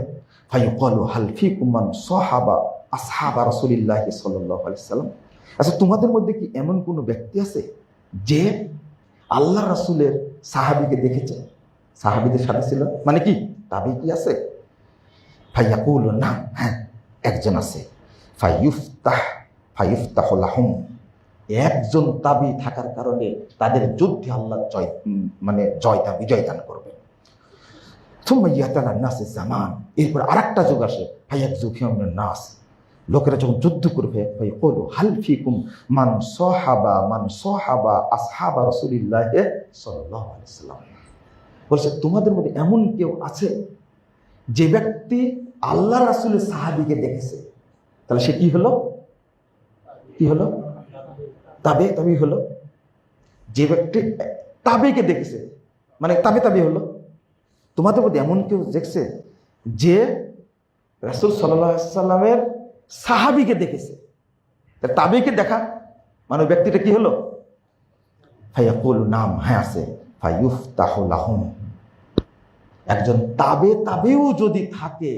ফায়ুকালু হাল ফীকুম মান সাহাবা আসহাবা রাসূলিল্লাহি সাল্লাল্লাহু আলাইহি সাল্লাম, আচ্ছা তোমাদের মধ্যে কি এমন কোনো ব্যক্তি আছে যে আল্লাহ রাসূলের সাহাবীকে দেখেছে, সাহাবীদের সাথে ছিল, মানে কি তাবি কি আছে? ফায়াকুলু না, হ্যাঁ, একজন আছে। ফায়ুফতাহু লাহুম, একজন তাবি থাকার কারণে তাদের যুদ্ধে আল্লাহ বিজয় দান করবে। সুম্মা ইয়াতি আলান নাসি জামান, এরপর আরেকটা যুগ আসে, ফায়াকজু ফিয়া মিনান নাস, লোকেরা যখন যুদ্ধ করবে, ফায়াকুলু হাল ফীকুম মান সাহাবা আসহাবা রাসূলিল্লাহি সাল্লাল্লাহু আলাইহি সাল্লাম, বলছে তোমাদের মধ্যে এমন কেউ আছে যে ব্যক্তি আল্লাহ রাসূলের সাহাবীকে দেখেছে? তাহলে সে কি হলো? তাবি হলো। যে ব্যক্তি তাবিকে দেখেছে, মানে তাবি হলো। তোমাদের মধ্যে এমন কেউ দেখছে যে রাসূল সাল্লাল্লাহু আলাইহি সাল্লামের সাহাবীকে দেখেছে? তাবিকে দেখা মানে ব্যক্তিটা কি হলো? ফায়াকুলু নাম, হ্যাঁ আছে। ফায়ুফতাহু লাহুম, একজন তাবেও যদি থাকে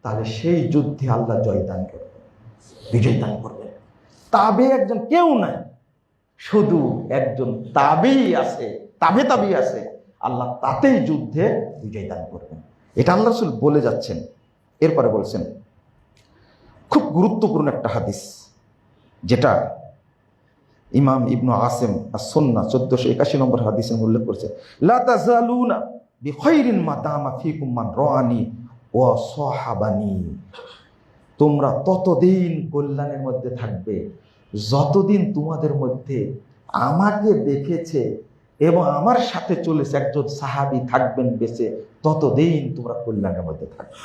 তাহলে সেই যুদ্ধে আল্লাহ জয়দান করবে, বিজয় দান করবে। তাবে একজন কেউ নাই, শুধু একজন তাবেই আছে, তাবে আছে, আল্লাহ তাতেই যুদ্ধে বিজয় দান করবেন। এটা আল্লাহ রাসূল বলে যাচ্ছেন। এরপরে বলছেন খুব গুরুত্বপূর্ণ একটা হাদিস, যেটা ইমাম ইবনু আসিম আস-সুন্নাহ 1481 নম্বর হাদিসে উল্লেখ করছে, লা তাজালুনা বিখাইরিন মা দামা ফীকুম মান রাআনি ওয়া সাহাবানি, তোমরা ততদিন কল্যাণের মধ্যে থাকবে যতদিন তোমাদের মধ্যে আমাকে দেখেছে এবং আমার সাথে চলেছে একজন সাহাবী থাকবেন বেঁচে, ততদিন তোমরা কল্যাণের মধ্যে থাকবে।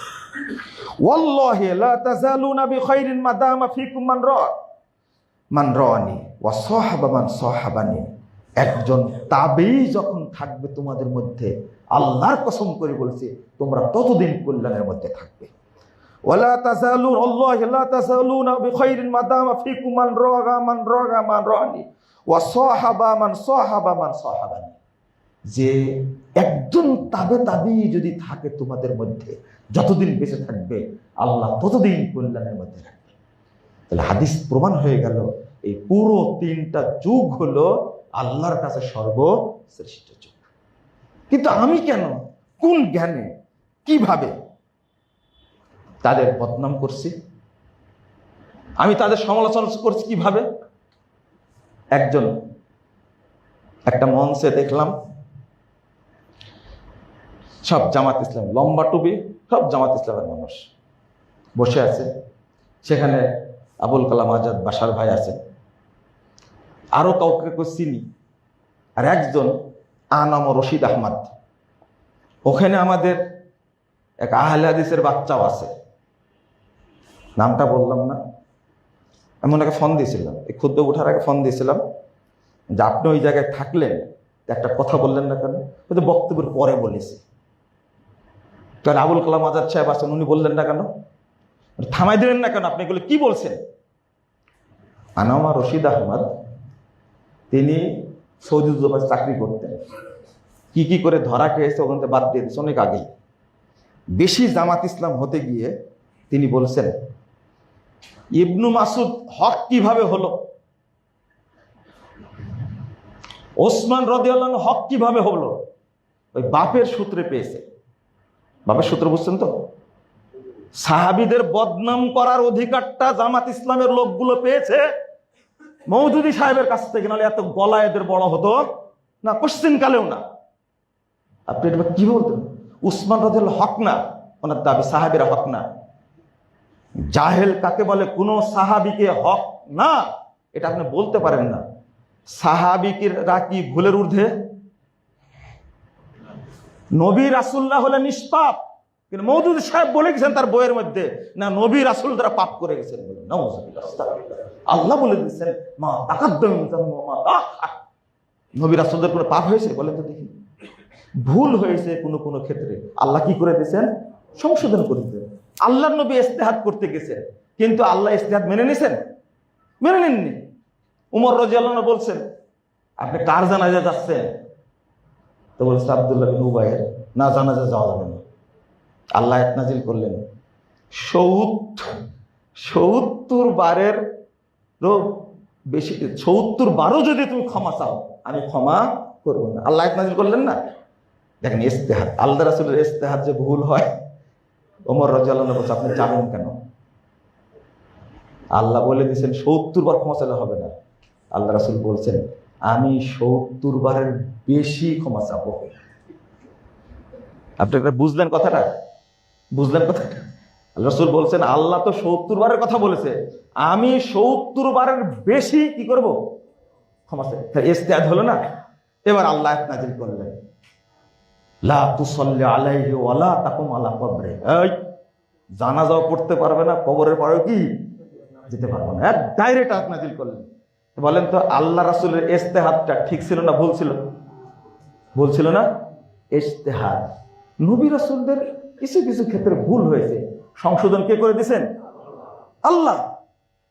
ওয়াল্লাহি লা তাজালুনা বিখাইরিন মা দামা ফীকুম মান রাআনি ওয়া সাহাবা মান সাহাবানি, একজন তাবেই যখন থাকবে তোমাদের মধ্যে, আল্লাহর কসম করে বলছে তোমরা ততদিন কল্যাণের মধ্যে থাকবে। ওয়ালা তাজালুন আল্লাহি লা তাজালুনা বিখাইরিন মা দামা ফীকুম মান রাআনি ওয়া সাহাবা মান সাহাবানি, যে একজন তাবি যদি থাকে তোমাদের মধ্যে, যতদিন বেঁচে থাকবে আল্লাহ ততদিন কল্যাণের মধ্যে রাখবে। তাহলে হাদিস প্রমাণ হয়ে গেল এই পুরো 3টা যুগ হলো আল্লাহর কাছে সর্বশ্রেষ্ঠ যুগ। কিন্তু আমি কেন, কোন জ্ঞানে, কিভাবে তাদের বদনাম করছি, আমি তাদের সমালোচনা করছি কিভাবে? একটা মঞ্চে দেখলাম সব জামাত ইসলাম, লম্বা টুপি, সব জামাত ইসলামের মানুষ বসে আছে। সেখানে আবুল কালাম আজাদ বাসার ভাই আছে, আরো কাউকে চিনি, আর একজন আনাম রশিদ আহমদ। ওখানে আমাদের এক আহলে হাদিসের বাচ্চাও আছে, নামটা বললাম না। আমি ওনাকে ফোন দিয়েছিলাম, এই খুদ্ উঠার আগে ফোন দিয়েছিলাম যে আপনি ওই জায়গায় থাকলেন, একটা কথা বললেন না কেন? হয়তো বক্তব্যের পরে বলেছি। কারণ আবুল কালাম আজাদ সাহেব আছেন, উনি বললেন না কেন, থামাই দিলেন না কেন, আপনি এগুলো কি বলছেন? আনামা রশিদ আহমদ তিনি সৌদি দুবাই চাকরি করতেন, কি করে ধরা খেয়েছে ওখান থেকে বাদ দিয়ে দিয়েছে অনেক আগেই। বেশি জামাত ইসলাম হতে গিয়ে তিনি বলছেন ইবনু মাসুদ হক কিভাবে হলো, ওসমান রাদিয়াল্লাহু আনহু হক কিভাবে হলো? ওই বাপের সূত্রে পেয়েছে। বাপের সূত্র বুঝছেন তো? সাহাবীদের বদনাম করার অধিকারটা জামাত ইসলামের লোকগুলো পেয়েছে মওদুদী সাহেবের কাছ থেকে, নাহলে এত গলা এদের বড় হতো না, কোশ্চিন কালেও না। আপনি এটা কি বলতেন? উসমান রাদিয়াল্লাহু হক না, ওনার দাবি সাহাবীরা হক না। জাহেল কাকে বলে? কোন সাহাবীকে হক না এটা আপনি বলতে পারেন না। সাহাবীরা কি ভুলের ঊর্ধ্বে? নবী রাসূলুল্লাহ হলে নিষ্পাপ, কিন্তু মওদুদী সাহেব বলে গেছেন তার বইয়ের মধ্যে না, নবী রাসূল দ্বারা পাপ করে গেছেন বলে। নাউযুবিল্লাহ, আস্তাগফিরুল্লাহ। আল্লাহ বলে দিয়েছেন মা তাকাদ্দাম মিন যামবি ওয়া মা তাআখার। নবী রাসূলদের কোনো পাপ হয়েছে বলেন তো দেখি? ভুল হয়েছে কোনো ক্ষেত্রে, আল্লাহ কি করে দিয়েছেন? সংশোধন করে দিয়েছেন। আল্লাহর নবী ইজতিহাদ করতে গেছেন, কিন্তু আল্লাহ ইজতিহাদ মেনে নিয়েছেন? মেনে নেননি। উমর রাদিয়াল্লাহু আনহু বলছেন আপনি কার জানাজা যাচ্ছেন? তো বলছে আব্দুল্লাহ বিন উবাইয়ের। না, জানাজা যাওয়া যাবে না। আল্লাহ আয়াত নাজিল করলেন ৭০ বারের বেশি, ৭০ বারও যদি তুমি ক্ষমা চাও আমি ক্ষমা করবো না। আল্লাহ আয়াত নাজিল করলেন না। দেখেন ইজতিহাদ, আল্লাহ রাসূলের ইজতিহাদ যে ভুল হয়, ওমর রাদিয়াল্লাহু আনহু বলছে আপনি যাবেন কেন? আল্লাহ বলে দিয়েছেন ৭০ বার ক্ষমা চাইলে হবে না। আল্লাহ রাসূল বলছেন আমি ৭০ বারের বেশি ক্ষমা চাবো। আপনি এটা বুঝলেন কথাটা? বুঝলেন কথাটা? আল্লাহ রাসূল বলছেন আল্লাহ তো ৭০ বারের কথা বলেছে, আমি ৭০ বারের বেশি কি করব? ক্ষমা চাই। ইজতিহাদ হলো না। এবার আল্লাহ আয়াত নাযিল করলেন লা তুসাল্লি আলাইহি ওয়া লা তাকুম আলা কবরে। এই জানাজাও পড়তে পারবে না, কবরের পরেও কি যেতে পারবে না। ডাইরেক্ট আয়াত নাযিল করলেন। বলেন তো আল্লাহ রাসূলের ইজতিহাদটা ঠিক ছিল না ভুল ছিল? ভুল ছিল না? ইজতিহাদ। নবী রাসূলদের কিছু ক্ষেত্রে ভুল হয়েছে, সংশোধন কে করে দিয়েছেন? আল্লাহ।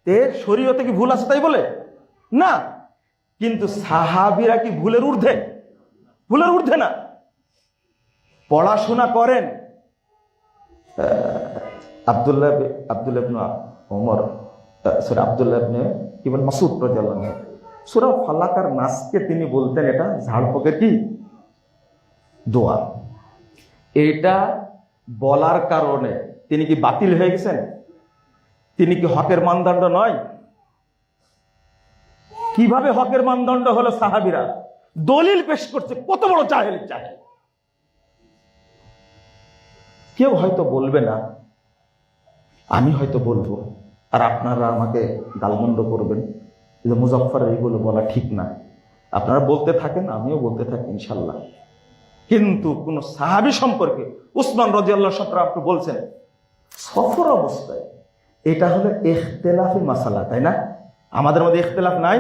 এর শরীয়তে কি ভুল আছে তাই বলে না, কিন্তু সাহাবীরা কি ভুলের ঊর্ধ্বে? ভুলের ঊর্ধ্বে না। পড়াশোনা করেন আব্দুল্লাহ ইবনে ওমর, আব্দুল্লাহ ইবনে কি বল মাসউদ রাদিয়াল্লাহু আনহু সূরা ফালাক আর নাসকে তিনি বলতেন এটা ঝাড়ফুঁকের কি দোয়া। এটা বলার কারণে তিনি কি বাতিল হয়ে গেছেন? তিনি কি হকের মানদণ্ড নয়? কিভাবে হকের মানদণ্ড হলো? সাহাবীরা দলিল পেশ করছে, কত বড় জাহেল। কেউ হয়তো বলবে না, আমি হয়তো বলবো, আর আপনারা আমাকে গালমন্দ করবেন যে মুজাফফরের এইগুলো বলা ঠিক না। আপনারা বলতে থাকেন, আমিও বলতে থাকি ইনশাল্লাহ। কিন্তু কোন সাহাবী সম্পর্কে উসমান রাদিয়াল্লাহু আনহু আপনি বলছেন সফর অবস্থায়, এটা হলো ইখতিলাফি মাসালা, তাই না? আমাদের মধ্যে ইখতিলাফ নাই,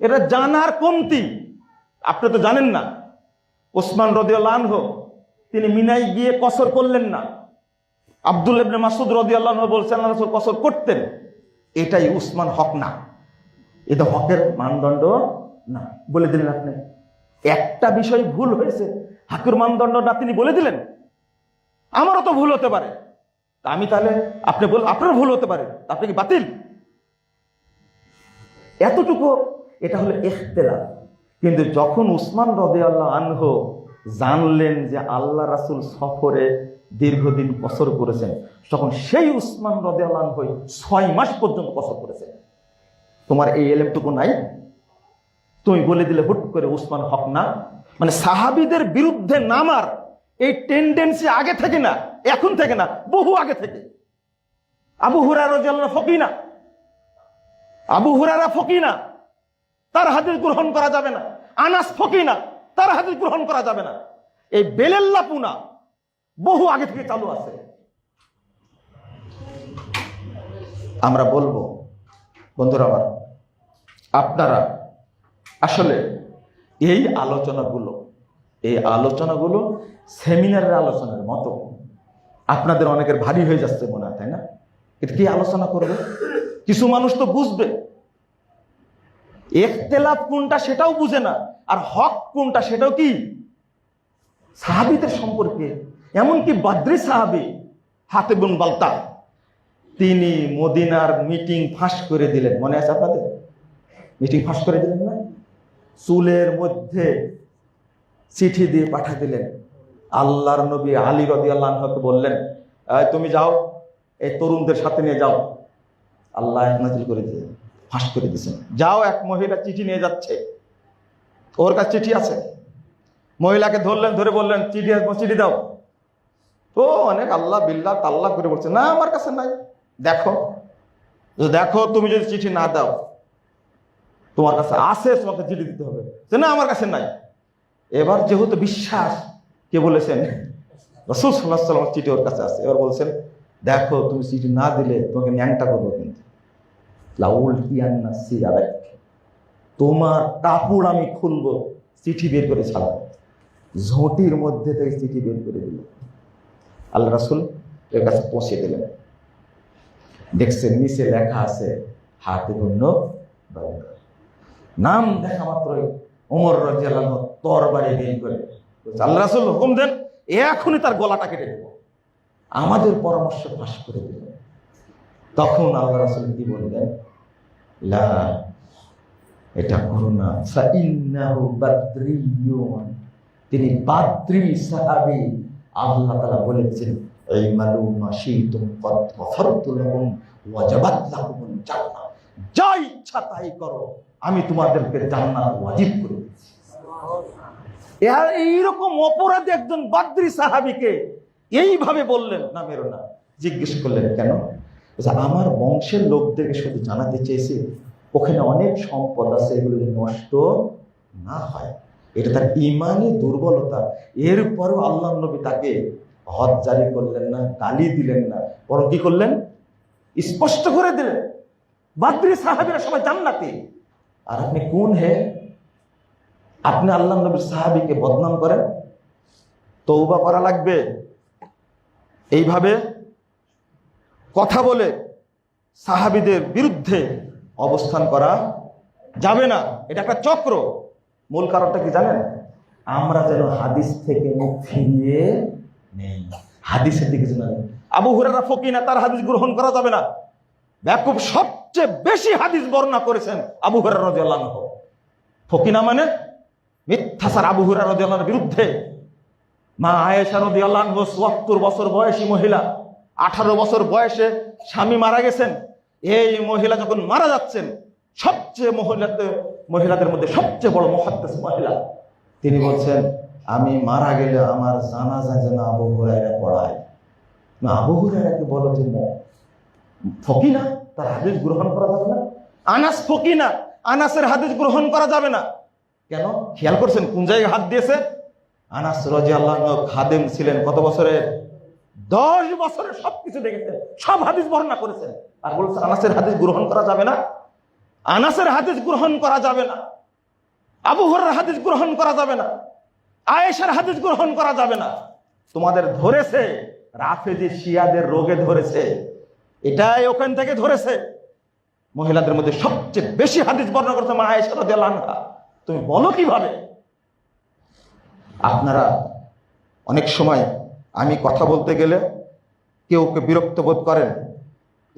এটা জানার কমতি। আপনি তো জানেন না উসমান রাদিয়াল্লাহু আনহু তিনি মিনায় গিয়ে কসর করলেন না। আব্দুল্লাহ ইবনে মাসউদ রাদিয়াল্লাহু আনহু বলছেন আল্লাহ রাসূল কসর করতেন। এটাই উসমান হক না, এটা হকের মানদণ্ড না বলে দিলেন আপনি। একটা বিষয় ভুল হয়েছে, হকের মানদণ্ড না তিনি বলে দিলেন। আমারও তো ভুল হতে পারে, আমি তাহলে আপনি আপনার ভুল হতে পারে, আপনি কি বাতিল? এতটুকু, এটা হলো ইখতিলাফ। কিন্তু যখন উসমান রাদিয়াল্লাহু আনহু জানলেন যে আল্লাহ রাসূল সফরে দীর্ঘদিন কসর করেছেন, তখন সেই উসমান রাদিয়াল্লাহু আনহু 6 মাস পর্যন্ত কসর করেছেন। তোমার এই এলেমটুকু নাই, তুমি বলে দিলে হুট করে উসমান হক না। মানে সাহাবীদের বিরুদ্ধে নামার এই টেন্ডেন্সি আগে থেকে না, এখন থেকে না, বহু আগে থেকে। আবু হুরায়রা রাদিয়াল্লাহু আনহু ফকিহ না, আবু হুরায়রা ফকিহ না, তার হাদিস গ্রহণ করা যাবে না। আনাস ফকিহ না, তার হাদিস গ্রহণ করা যাবে না। এই বেলেল্লাপুনা বহু আগে থেকে চালু আছে। আমরা বলবো বন্ধুরা আমার, আপনারা আসলে এই আলোচনাগুলো সেমিনারের আলোচনার মতো আপনাদের অনেকের ভারী হয়ে যাচ্ছে মনে হয়, তাই না? এটা কি আলোচনা করবে? কিছু মানুষ তো বুঝবে, ইখতিলাফ কোনটা সেটাও বুঝে না, আর হক কোনটা সেটাও কি সাহাবীদের সম্পর্কে। এমনকি বদরি সাহাবী হাতিব ইবনে বালতা, তিনি মদিনার মিটিং ফাঁস করে দিলেন, মনে আছে আপনাদের? মিটিং ফাঁস করে দিলেন না? চুলের মধ্যে চিঠি দিয়ে পাঠিয়ে দিলেন। আল্লাহর নবী আলী রাদিয়াল্লাহু আনহুকে বললেন, তুমি যাও, এই তরুণদের সাথে নিয়ে যাও। আল্লাহ নাযিল করে দিলেন, ফাঁস করে দিয়েছেন। যাও, এক মহিলা চিঠি নিয়ে যাচ্ছে, ওর কাছে চিঠি আছে। মহিলাকে ধরলেন, ধরে বললেন চিঠি দাও। ও অনেক আল্লাহ বিল্লাহ তাল্লাহ করে বলছে, না আমার কাছে নাই। দেখো তুমি যদি চিঠি না দাও, তোমার কাছে আছে, তোমাকে চিঠি দিতে হবে। না আমার কাছে নাই। এবার যেহেতু বিশ্বাস, কে বলেছেন? রাসূল সাল্লাল্লাহু আলাইহি ওয়াসাল্লাম চিঠি ওর কাছে আছে। এবার বলছেন, দেখো তুমি চিঠি না দিলে তোমাকে ন্যাংটা করবো, কিন্তু লাউল ইয়ান্না সিয়ারাক, তোমার কাপড় আমি খুলবো, চিঠি বের করে ছাড়বো। ঝোঁটির মধ্যে থেকে চিঠি বের করে দিল। আল্লাহ রাসূল এর কাছে পৌঁছে দিলেন। দেখছেন নিচে লেখা আছে হাতিব ইবনে বালতা। নাম দেখা মাত্রই ওমর রাদিয়াল্লাহু আনহু তরবারি বের করে আল্লাহ রাসূল হুকুম দেন, এখনই তার গলাটা কেটে দেব। আমাদের পরামর্শ ফাঁস করে দিলেন। তখন আল্লাহ রাসূল কি বললেন? লা, এটা করো না, ফাইন্নাহু বাদরিয়্যুন, তিনি বাদরি সাহাবী। আল্লাহ তাআলা বলেছেন, এই মালুমা শীতুম কদ গফারতু লাহুম ওয়াজাবাত লাহুমুল জান্নাহ, যা ইচ্ছা তাই করো, আমি তোমাদেরকে জান্নাত ওয়াজিব করে দিয়েছি। আর এইরকম অপরাধী একজন বাদরি সাহাবীকে এইভাবে বললেন, না মেরো না। জিজ্ঞেস করলেন কেন? আমার বংশের লোকদেরকে শুধু জানাতে চেয়েছি ওখানে অনেক সম্পদ আছে, এগুলো নষ্ট না হয়। এটা তার ইমানি দুর্বলতা। এরপরও আল্লাহ নবী তাকে হদ জারি করলেন না, গালি দিলেন না, বরং কি করলেন? স্পষ্ট করে দিলেন বাদরি সাহাবীরা সবাই জান্নাতি। আর আপনি কোন হে? আপনি আল্লাহ নবীর সাহাবীকে বদনাম করেন? তওবা করা লাগবে। এইভাবে কথা বলে সাহাবীদের বিরুদ্ধে অবস্থান করা যাবে না। এটা একটা চক্র। মূল কারণটা কি জানেন? আমরা যেন হাদিস থেকে মুখ ফিরিয়ে নেই, হাদিসের দিকে যেন। আবু হুরায়রা ফকিহ না, তার হাদিস গ্রহণ করা যাবে না। বেকুব সবচেয়ে বেশি হাদিস বর্ণনা করেছেন আবু হুরায়রা রাদিয়াল্লাহু আনহু। ফকিহ না মানে মিথ্যাচার। আবু হুরায়রা রাদিয়াল্লাহু আনহুর বিরুদ্ধে মা আয়েশা রাদিয়াল্লাহু আনহা ৭৪ বছর বয়সী মহিলা, 18 বছর বয়সে স্বামী মারা গেছেন। এই মহিলা যখন মারা যাচ্ছেন, সবচেয়ে মহিলাদের মধ্যে সবচেয়ে বড় মুহাদ্দিস মহিলা, তিনি বলছেন, আমি মারা গেলে আমার জানাজা যেন আবু হুরায়রা পড়ায়। না, আবু হুরায়রাকে বলো যে ফকিহ না, তার হাদিস গ্রহণ করা যাবে না। আনাস ফকিহ না, আনাসের হাদিস গ্রহণ করা যাবে না। কেন? খেয়াল করছেন কোন জায়গায় হাত দিয়েছে? আনাস রাদিয়াল্লাহু আনহু খাদেম ছিলেন কত বছরের? 10 বছরের। সবকিছু দেখেছেন, সব হাদিস বর্ণনা করেছেন, আর বলছে আনাসের হাদিস গ্রহণ করা যাবে না। আনাসের হাদিস গ্রহণ করা যাবে না, আবু হুরায়রার হাদিস গ্রহণ করা যাবে না, আয়েশার হাদিস গ্রহণ করা যাবে না। তোমাদের ধরেছে রাফেজি শিয়াদের রোগে ধরেছে, এটাই ওখান থেকে ধরেছে। মহিলাদের মধ্যে সবচেয়ে বেশি হাদিস বর্ণনা করছে মা আয়েশা রাদিয়াল্লাহু আনহা। তুমি বলো কিভাবে? আপনারা অনেক সময় আমি কথা বলতে গেলে কেউ বিরক্ত বোধ করেন,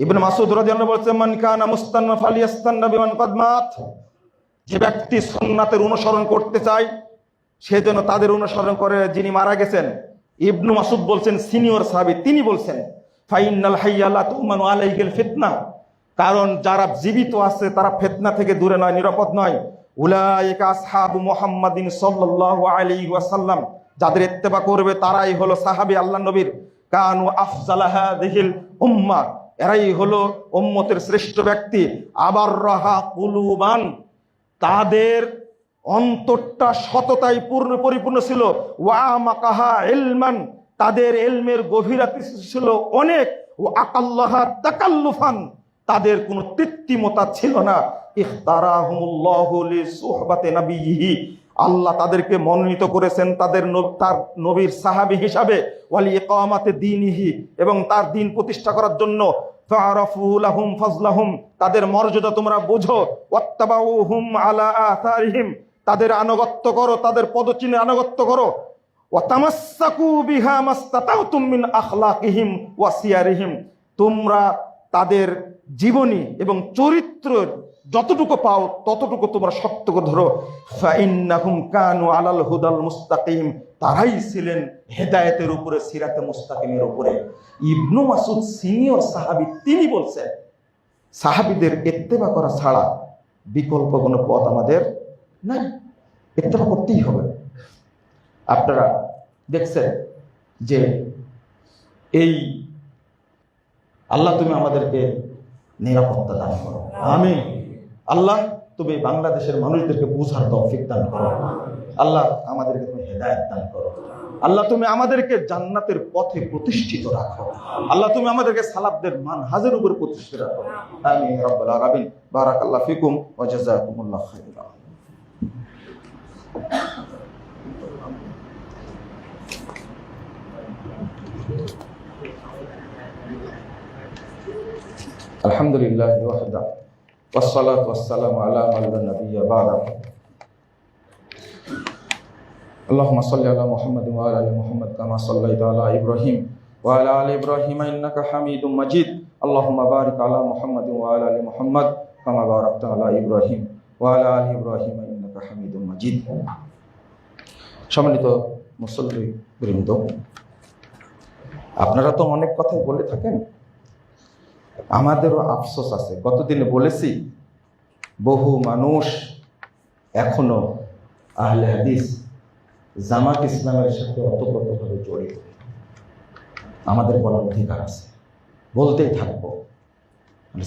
ইবনে মাসউদ রাদিয়াল্লাহু আনহু বলেছেন, মান কানা মুস্তান্না ফালিয়াস্তান্না বিমান কদ মাত। যে ব্যক্তি সুন্নাতের অনুসরণ করতে চায় সে যেন তাদের অনুসরণ করে যিনি মারা গেছেন। ইবনে মাসউদ বলছেন, সিনিয়র সাহাবী, তিনি বলছেন, ফাইনাল হাইয়া লা তুমানু আলাইহিল ফিতনা, কারণ যারা জীবিত আছে তারা ফিতনা থেকে দূরে নয়, নিরাপদ নয়। উলাইকা আসহাবু মুহাম্মাদিন সাল্লাল্লাহু আলাইহি ওয়াসাল্লাম, যাদের ইত্তেবা করবে তারাই হলো সাহাবী আল্লাহ নবীর। কানু আফজালা হাযিহিল উম্মাহ, এরাই হলো উম্মতের শ্রেষ্ঠ ব্যক্তি। আবার রাহা কুলুবান, তাদের অন্তরটা সততায় পরিপূর্ণ ছিল। ওয়া মাকাহা ইলমান, তাদের ইলমের গভীরতা ছিল অনেক। ও আকাল্লাহা তাকাল্লুফান, তাদের কোনো কৃত্রিমতা ছিল না। ইখতারাহুমুল্লাহু লিসুহবাতি নবিয়িহি, আল্লাহ তাদেরকে মনোনীত করেছেন তার নবীর সাহাবী হিসাবে। ওয়ালি ইকামাতি দীনিহি, এবং তার দ্বীন প্রতিষ্ঠা করার জন্য। ফারাফু লাহুম ফাজলাহুম, তাদের মর্যাদা তোমরা বুঝো। ওয়াত্তাবাউহুম আলা আথারিহিম, তাদের আনুগত্য করো, তাদের পদচিহ্নে আনুগত্য করো। ওয়া তামাসসাকু বিহা মাস্তাতাউতুম মিন আখলাকিহিম ওয়া সিয়ারিহিম, তোমরা তাদের জীবনী এবং চরিত্রের যতটুকু পাও ততটুকু তোমরা শক্ত করে ধরো। ফাইন্নাহুম কানু আলাল হুদাল মুস্তাকিম, তারাই ছিলেন হেদায়েতের উপরে, সিরাতে মুস্তাকিমের উপরে। ইবনু মাসউদ সিনিয়র সাহাবী, তিনি বলছেন সাহাবীদের ইত্তেবা করা ছাড়া বিকল্প কোনো পথ আমাদের নাই, ইত্তেবা করতেই হবে। আপনারা দেখছেন যে এই আল্লাহ তুমি আমাদেরকে নিরাপত্তা দান করো, আমিন। আল্লাহ তুমি বাংলাদেশের মানুষদেরকে বুঝার তৌফিক দান করো। আল্লাহ আমাদেরকে তুমি হেদায়েত দান করো। আল্লাহ তুমি আমাদেরকে জান্নাতের পথে প্রতিষ্ঠিত রাখো। আল্লাহ তুমি আমাদেরকে সালাফদের মানহাজের উপর প্রতিষ্ঠিত রাখো, আমিন ইয়া রাব্বাল আলামিন। বারাকাল্লাহু ফিকুম ওয়া জাযাকুমুল্লাহু খাইরা। আলহামদুলিল্লাহ ওয়াহদা ওয়াসসালাতু ওয়াসসালামু আলা মান লা নাবিয়্যা বা'দা। আল্লাহুম্মা সাল্লি আলা মুহাম্মাদিন ওয়া আলা আলি মুহাম্মাদ কামা সাল্লাইতা আলা ইব্রাহিম ওয়া আলা আলি ইব্রাহিম ইন্নাকা হামিদুম মাজিদ। আল্লাহুম্মা বারিক আলা মুহাম্মাদিন ওয়া আলা আলি মুহাম্মাদ কামা বারাকতা আলা ইব্রাহিম ওয়া আলা আলি ইব্রাহিম ইন্নাকা হামিদুম মাজিদ। সম্মানিত মুসল্লিবৃন্দ, আপনারা তো অনেক কথাই বলে থাকেন, আমাদেরও আফসোস আছে। গতদিনে বলেছি বহু মানুষ এখনো আহলে হাদিস জামাত ইসলামের সাথে ওতপ্রোতভাবে জড়িত। আমাদের বলার অধিকার আছে, বলতেই থাকবো।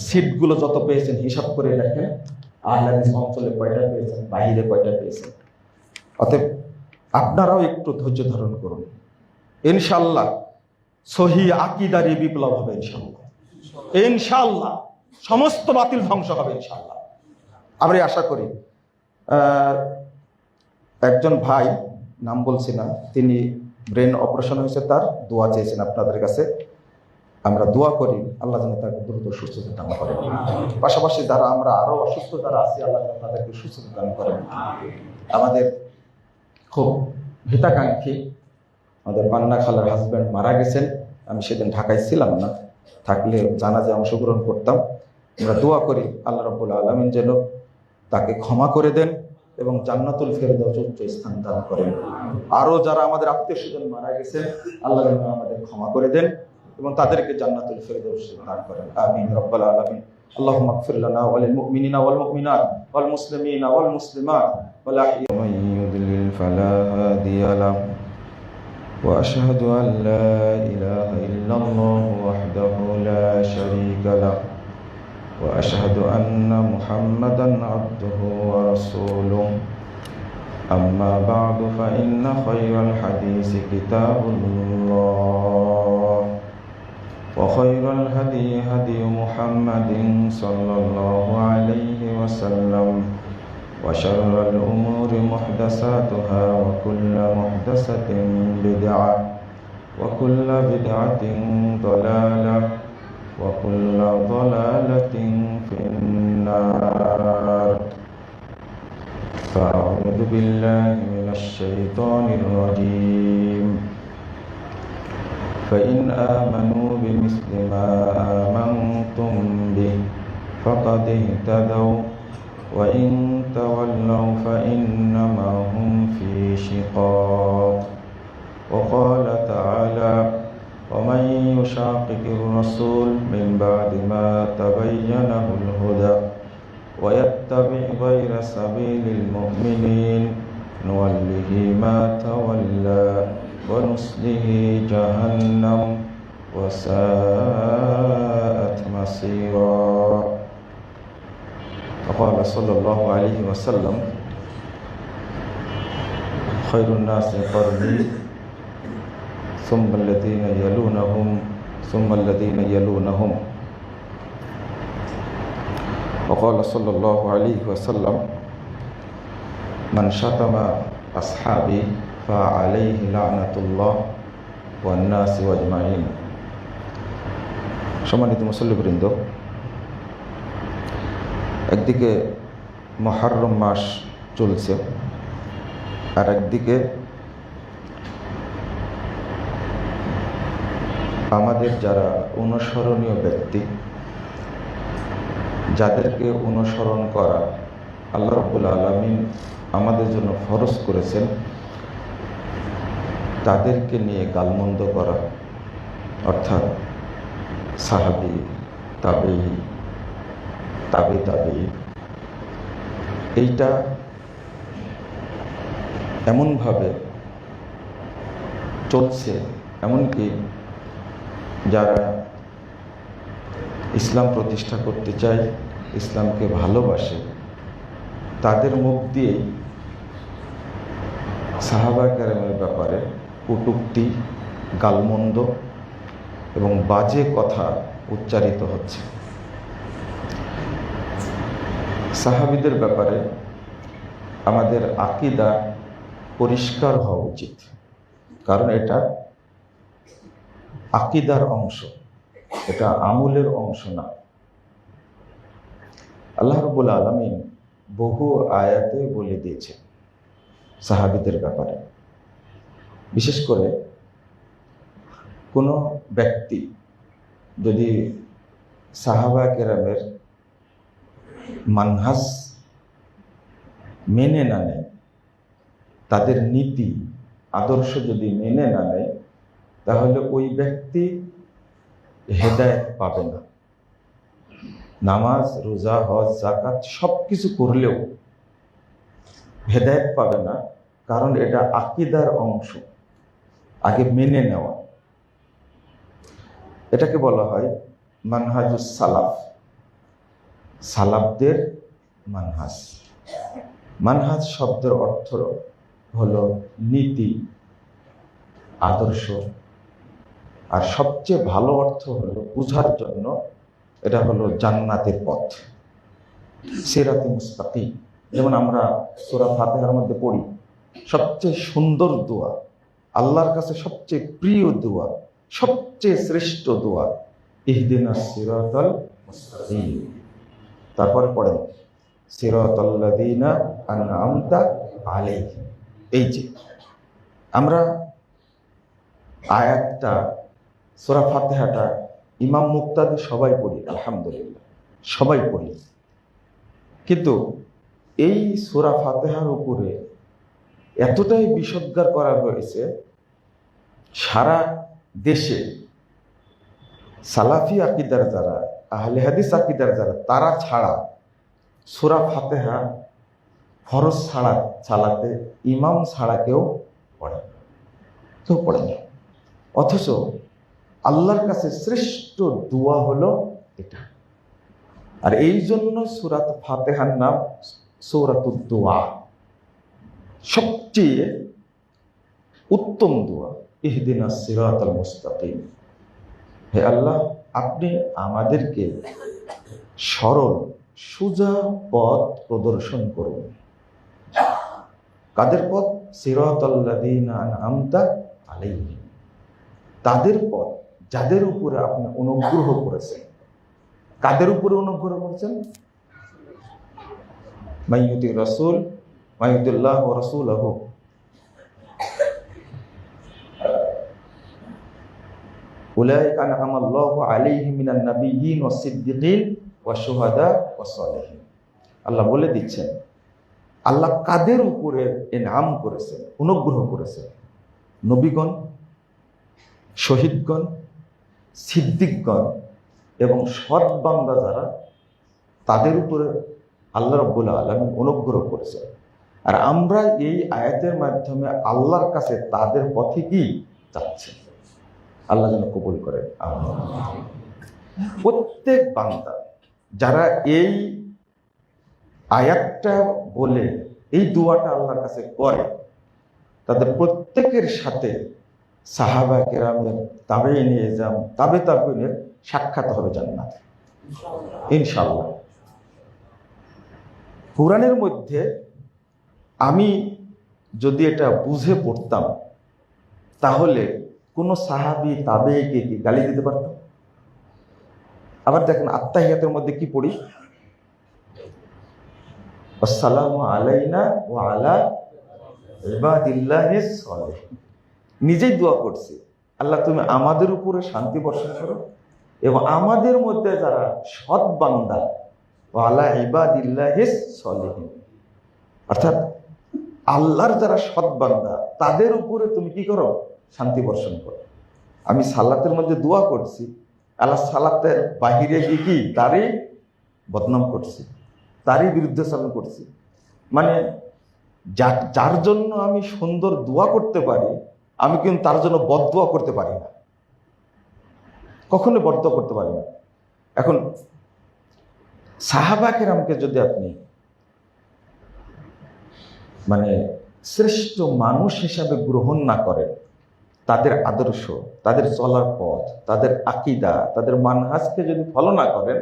সিটগুলো যত পেয়েছেন হিসাব করে দেখেন, আহলে হাদিস অঞ্চলে কয়টা পেয়েছেন, বাহিরে কয়টা পেয়েছেন। অতএব আপনারাও একটু ধৈর্য ধারণ করুন। ইনশাআল্লাহ সহি আকীদারি বিপ্লব হবে ইনশাআল্লাহ। ইনশাআল্লাহ সমস্ত বাতিল ধ্বংস হবে ইনশাআল্লাহ, আমরা আশা করি। একজন ভাই, নাম বলছি না, তিনি ব্রেন অপারেশন হয়েছে, তার দোয়া চেয়েছেন আপনাদের কাছে। আমরা দোয়া করি আল্লাহ যেন তাকে দ্রুত সুস্থতা দান করেন। পাশাপাশি যারা আমরা আরো অসুস্থ যারা আছি, আল্লাহ যেন তাদেরকে সুস্থতা দান করেন। আমাদের খুব হিতাকাঙ্ক্ষী আমাদের পান্না খালার হাজব্যান্ড মারা গেছেন। আমি সেদিন ঢাকায় ছিলাম না, থাকলে জানাজায় অংশগ্রহণ করতাম। আমরা দোয়া করি আল্লাহ রাব্বুল আলামিন যেন তাকে ক্ষমা করে দেন এবং জান্নাতুল ফেরদাউস উচ্চ স্থান দান করেন। আরো যারা আমাদের আত্মীয় স্বজন মারা গেছেন, আল্লাহ যেন আমাদের ক্ষমা করে দেন এবং তাদেরকে জান্নাতুল ফেরদাউস দান করেন, আমিন রাব্বাল আলামিন। আল্লাহুম্মা ইগফির লানা ওয়া লিল মুমিনিনা ওয়াল মুমিনাত ওয়াল মুসলিমিনা ওয়াল মুসলিমাত ওয়া লা মান ইউদ্লিল ফালা হাদিয়া লাহু ওয়া আশহাদু আন লা ইলাহা ইল্লাল্লাহু ওয়াহদাহু লা শারীকা লাহু ওয়া আশহাদু আন্না মুহাম্মাদান আবদুহু ওয়া রাসূলুহু। আম্মা বা'দু ফা ইন্না খায়রাল হাদিসি কিতাবুল্লাহ ওয়া খায়রাল হাদী হাদী মুহাম্মাদিন সাল্লাল্লাহু আলাইহি ওয়াসাল্লাম ওয়া শাররাল উমুরি মুহদাসাতুহা ওয়া কুল্লু মুহদাসাতিন বিদআহ ওয়া কুল্লু বিদআতিন দালালাহ ওয়া কুল্লু দালালাতিন ফিন্নার। فأعوذ بالله من الشيطان الرجيم فإن آمنوا بمثل ما آمنتم به فقد اهتدوا وإن تولوا فإنما هم في شقاق وقال تعالى ومن يشاقق الرسول من بعد ما تبين له الهدى ويتبع غير سبيل المؤمنين نوله ما تولى ونصله جهنم وساءت مصيرا وقال صلى الله عليه وسلم خير الناس قرني ثم الذين يلونهم ثم الذين يلونهم وقال صلى الله عليه وسلم من شتم أصحابي فعليه لعنة الله والناس أجمعين। সম্মানিত মুসল্লিবৃন্দ, একদিকে মুহররম মাস চলছে, আর একদিকে আমাদের যারা অনুসরণীয় ব্যক্তি, যাদেরকে অনুসরণ করা আল্লাহ রাব্বুল আলামিন আমাদের জন্য ফরজ করেছেন, তাদেরকে নিয়ে গালমন্দ করা, অর্থাৎ সাহাবী, তাবেঈ, তাবেঈ, এইটা এমনভাবে চলছে, এমনকি যারা ইসলাম প্রতিষ্ঠা করতে চায়, ইসলামকে ভালোবাসে, তাদের মুখ দিয়েই সাহাবা কেরামের ব্যাপারে কটূক্তি, গালমন্দ এবং বাজে কথা উচ্চারিত হচ্ছে। সাহাবীদের ব্যাপারে আমাদের আকীদা পরিষ্কার হওয়া উচিত, কারণ এটা আকীদার অংশ, এটা আমলের অংশ না। আল্লাহ রাব্বুল আলামিন বহু আয়াতে বলে দিয়েছে সাহাবীদের ব্যাপারে। বিশেষ করে কোনো ব্যক্তি যদি সাহাবা কেরামের মানহাজ মেনে না নেয়, তাদের নীতি আদর্শ যদি মেনে না নেয়, তাহলে ওই ব্যক্তি হেদায়েত পাবে না। নামাজ, রোজা, হজ, যাকাত সব কিছু করলেও হেদায়েত পাবে না, কারণ এটা আকীদার অংশ, আগে মেনে নেওয়া। এটাকে বলা হয় মানহাজুস সালাফ, সালাফদের মানহাজ। মানহাজ শব্দের অর্থ হলো নীতি, আদর্শ, আর সবচেয়ে ভালো অর্থ হলো বুঝার জন্য এটা হলো জান্নাতের পথ, সিরাতে মুস্তাকিম। যেমন আমরা সূরা ফাতিহার মধ্যে পড়ি, সবচেয়ে সুন্দর দোয়া, আল্লাহর কাছে সবচেয়ে প্রিয় দোয়া, সবচেয়ে শ্রেষ্ঠ দোয়া, ইহদিনাস সিরাতাল মুস্তাকিম। তারপরে পড়েন সিরাতাল্লাযীনা আনআমতা আলাইহিম। এই যে আমরা আয়াতটা, সূরা ফাতিহাটা ইমাম মুক্তাদি সবাই পড়ি, আলহামদুলিল্লাহ সবাই পড়ি, কিন্তু এই সূরা ফাতিহার উপরে এতটাই বিষোদ্গার করা হয়েছে, সারা দেশে সালাফি আকীদার যারা, আহলে হাদিস আকীদার যারা, তারা ছাড়া সূরা ফাতিহা ফরজ ছাড়া চালাতে ইমাম ছাড়া কেউ পড়ে না, কেউ পড়ে না। অথচ আল্লাহর কাছে শ্রেষ্ঠ দোয়া হলো এটা। আর এই জন্য সূরা ফাতিহার নাম সূরাতুদ দোয়া, সবচেয়ে উত্তম দোয়া, ইহদিনাস সিরাতাল মুস্তাকিম। হে আল্লাহ, আপনি আমাদেরকে সরল সোজা পথ প্রদর্শন করুন। কাদের পথ? সিরাতাল্লাযীনা আনআমতা আলাইহিম, তাদের পথ যাদের উপরে আপনি অনুগ্রহ করেছেন। কাদের উপরে অনুগ্রহ করেছেন? মাইয়ুতি রাসূল মাইয়ুতিল্লাহ ওয়া রাসূলহু। উলাইকা আনআমাল্লাহু আলাইহিম মিনান নাবিয়্যিন ওয়াস সিদ্দিকিন ওয়াশ শুহাদা ওয়াস সালিহিন। আল্লাহ বলে দিচ্ছেন আল্লাহ কাদের উপরে ইনআম করেছেন, অনুগ্রহ করেছেন? নবীগণ, শহীদগণ, সিদ্দিকগণ এবং সৎ বান্দা যারা, তাদের উপরে আল্লাহ রাব্বুল আলামিন অনুগ্রহ করেছেন। আর আমরা এই আয়াতের মাধ্যমে আল্লাহর কাছে তাদের পথে কি যাচ্ছি, আল্লাহ যেন কবুল করেন। আমিন। প্রত্যেক বান্দা যারা এই আয়াতটা বলে এই দোয়াটা আল্লাহর কাছে করে, তাদের প্রত্যেকের সাথে সাহাবা কেরামের, তাবেঈন ইজাম, তাবেঈনের সাক্ষাৎ হবে জান্নাতে ইনশাআল্লাহ। কোরআনের মধ্যে আমি যদি এটা বুঝে পড়তাম, তাহলে কোন সাহাবী তাবেঈকে কি গালি দিতে পারতাম? আবার দেখেন আত্তাহিয়াতের মধ্যে কি পড়ি? আসসালামু আলাইনা ওয়া আলা ইবাদিল্লাহিস সালিহিন। নিজেই দোয়া করছি, আল্লাহ তুমি আমাদের উপরে শান্তি বর্ষণ করো এবং আমাদের মধ্যে যারা সৎ বান্দা, ওয়া আলা ইবাদিল্লাহিস সালিহিন, অর্থাৎ আল্লাহর যারা সৎ বান্দা তাদের উপরে তুমি কি করো? শান্তি বর্ষণ করো। আমি সালাতের মধ্যে দোয়া করছি, আল্লাহ সালাতের বাহিরে গিয়ে কি তারই বদনাম করছি, তারই বিরুদ্ধাচরণ করছি। মানে যার জন্য আমি সুন্দর দোয়া করতে পারি, আমি কিন্তু তার জন্য বদদোয়া করতে পারি না, কখনো বদদোয়া করতে পারি না। এখন সাহাবা কেরামকে যদি আপনি মানে শ্রেষ্ঠ মানুষ হিসাবে গ্রহণ না করেন, তাদের আদর্শ, তাদের চলার পথ, তাদের আকীদা, তাদের মানহাজকে যদি ফলো না করেন,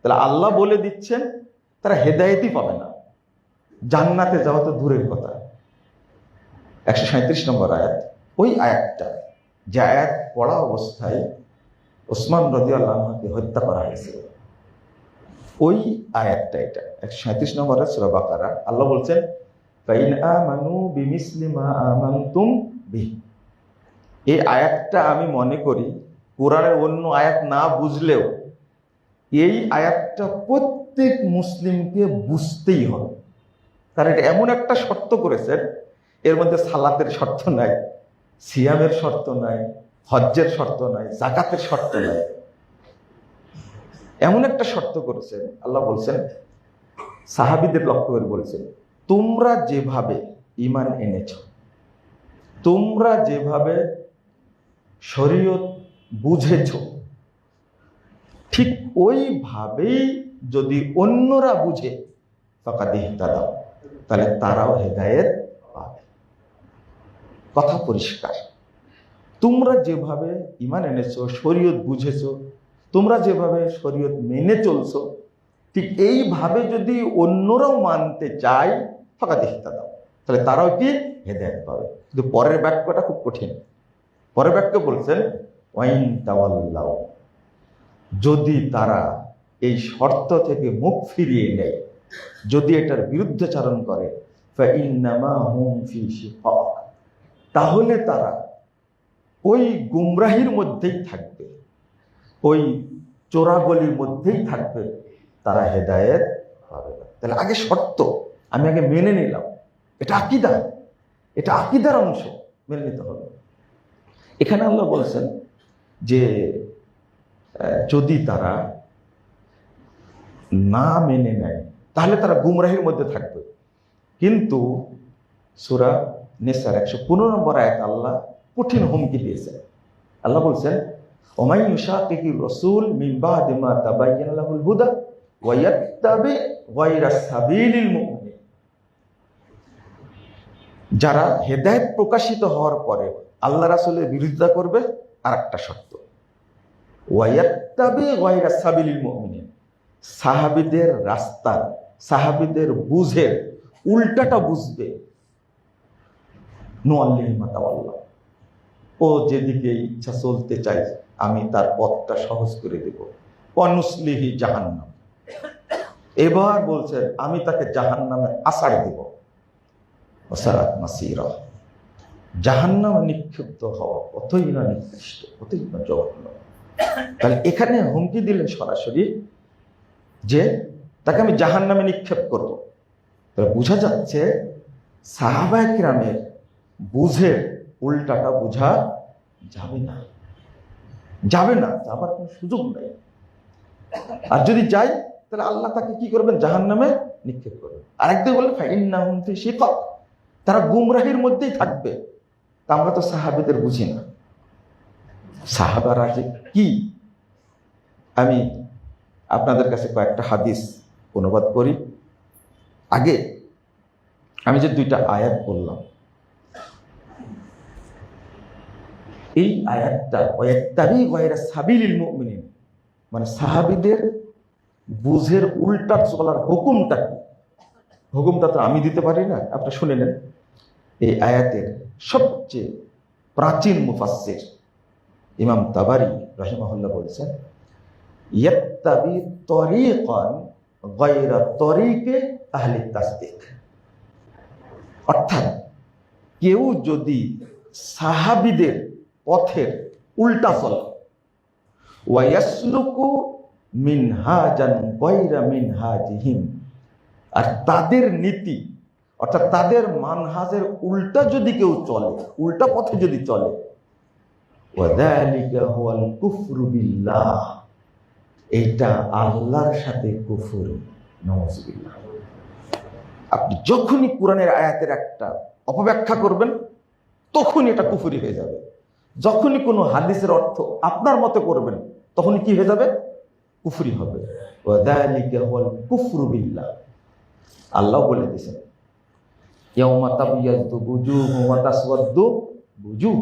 তাহলে আল্লাহ বলে দিচ্ছেন তারা হেদায়েতই পাবে না, জান্নাতে যাওয়া তো দূরের কথা। 137 নম্বর আয়াত, ওই আয়াতটা যে আয়াত পড়া অবস্থায় ওসমান রাদিয়াল্লাহু আনহুকে হত্যা করা হয়েছিল, ওই আয়াতটা এটা 137 নম্বর সূরা বাকারা। আল্লাহ বলছেন ফাইন আমানু বিমিসলি মা আমানতুম বিহি। এই আয়াতটা আমি মনে করি কোরআনের অন্য আয়াত না বুঝলেও এই আয়াতটা প্রত্যেক মুসলিমকে বুঝতেই হবে। কারণ এটা এমন একটা শর্ত করেছেন, এর মধ্যে সালাতের শর্ত নাই, সিয়ামের শর্ত নাই, হজ্জের শর্ত নাই, যাকাতের শর্ত নাই, এমন একটা শর্ত করেছেন। আল্লাহ বলছেন, সাহাবীদের লক্ষ্য করে বলছেন, তোমরা যেভাবে ঈমান এনেছ, তোমরা যেভাবে শরীয়ত বুঝেছ, ঠিক ওইভাবেই যদি অন্যরা বুঝে ফাকাদ ইহতাদাও, তাহলে তারাও হেদায়েত পাবে। কথা পরিষ্কার। তোমরা যেভাবে ঈমান এনেছো, শরীয়ত বুঝেছো, তোমরা যেভাবে শরীয়ত মেনে চলছো, ঠিক এইভাবে যদি অন্যরাও মানতে চায় ফাকাদ ইহতাদাও, তাহলে তারাও কি হেদায়েত পাবে। কিন্তু পরের বাক্যটা খুব কঠিন। পরের বাক্য বলছেন ওয়াইন তাওয়াল্লাও, যদি তারা এই শর্ত থেকে মুখ ফিরিয়ে নেয়, যদি এটার বিরুদ্ধাচরণ করে, ফাইন্নামা হুম ফি শিকাক, তাহলে তারা ওই গুমরাহির মধ্যেই থাকবে, ওই চোরাগলির মধ্যেই থাকবে, তারা হেদায়েত পাবে না। তাহলে আগে শর্ত আমি আগে মেনে নিলাম, এটা আকীদা, এটা আকীদার অংশ, মেনে নিতে হবে। এখানে আল্লাহ বলছেন যে যদি তারা না মেনে নেয় তাহলে তারা গুমরাহির মধ্যে থাকবে। কিন্তু সূরা নিসার 115 নম্বর আয়াত আল্লাহ কঠিন হুমকি দিয়েছেন। আল্লাহ বলছেন ওমাই ইউশাকিকির রাসূল মিন বাদি মা তাবায়্যানা লাহুল হুদা ওয়া ইয়াত্তাবি গায়রা সাবিলিল মুমিনিন, যারা হেদায়েত প্রকাশিত হওয়ার পরে আল্লাহ রাসূলের বিরোধিতা করবে, আর একটা শর্ত ওয়া ইয়াত্তাবি গায়রা সাবিলিল মুমিনিন, সাহাবীদের রাস্তার, সাহাবীদের বুঝের উল্টাটা বুঝবে, নুআল্লিহি মা তাওয়াল্লা, ও যেদিকে ইচ্ছা চলতে চাই আমি তার পথটা সহজ করে দেব, ওয়ানুসলিহি জাহান্নাম, এবার বলছেন আমি তাকে জাহান্নামে আছাড় দেব, ওয়াসারাত মাসীরা, জাহান্নামে নিক্ষিপ্ত হওয়া কতই না নিকৃষ্ট, কতই না জঘন্য। তাহলে এখানে হুমকি দিলেন সরাসরি যে তাকে আমি জাহান্নামে নিক্ষেপ করব। তাহলে বোঝা যাচ্ছে সাহাবায়ে কিরামের বুঝের উল্টাটা বোঝা যাবে না, যাবে না, যাবার কোনো সুযোগ নেই। আর যদি যাই তাহলে আল্লাহ তাকে কি করবেন? জাহান্নামে নিক্ষেপ করবেন। আরেকদিকে বললেন ফাইন্নাহুম ফি শিকাক, তারা গুমরাহির মধ্যেই থাকবে। তা আমরা তো সাহাবীদের বুঝি না, সাহাবারা যে কি। আমি আপনাদের কাছে কয়েকটা হাদিস অনুবাদ করি। আগে আমি যে দুইটা আয়াত বললাম, এই আয়াতটা ওয়াত্তাবি গায়রা সাবিলিল মুমিনিন, মানে সাহাবীদের বুঝের উল্টা চলার হুকুমটা কি? হুকুমটা তো আমি দিতে পারি না, আপনি শুনে নেন। এই আয়াতের সবচেয়ে প্রাচীন মুফাসসির ইমাম তাবারি রাহিমাহুল্লাহ বলেছেন, ইয়াত্তাবি তরিকান গায়রা তরিকে আহলি তাসদিক। অর্থাৎ কেউ যদি সাহাবীদের পথের উল্টা চলে, ওয়ায়াসলুকু মিনহাজান গায়রা মিনহাজিহিম, আর তাদের নীতি অর্থাৎ তাদের মানহাজের উল্টা যদি কেউ চলে, উল্টা পথে যদি চলে, ওয়াযালিকা হুয়াল কুফরু বিল্লাহ, এইটা আল্লাহর সাথে কুফর। নাউযুবিল্লাহ। আপনি যখনই কোরআনের আয়াতের একটা অপব্যাখ্যা করবেন তখনই এটা কুফরি হয়ে যাবে। যখনই কোনো হাদিসের অর্থ আপনার মতো করবেন তখনই কি হয়ে যাবে? কুফরি হবে। ওয়াযালিকা হুয়াল কুফরু বিল্লাহ। আল্লাহ বলে দিয়েছেন, ইয়াউমা তাবিয়াদু বুজুহুম ওয়া তাসওয়াদ্দু বুজুহ,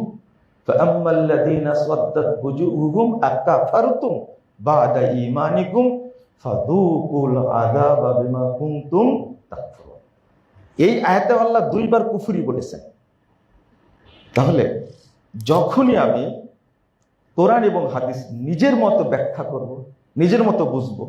ফাআম্মাল্লাযীনা সাদ্দাত বুজুহুম আকাফারতুম বা'দা ঈমানিকুম ফাযূকুল আযাবা বিমা কুনতুম তাকফুরুন। এই আয়াতে আল্লাহ দুইবার কুফরি বলেছেন। তাহলে যখনই আমি কোরআন এবং হাদিস নিজের মতো ব্যাখ্যা করব, নিজের মতো বুঝবো,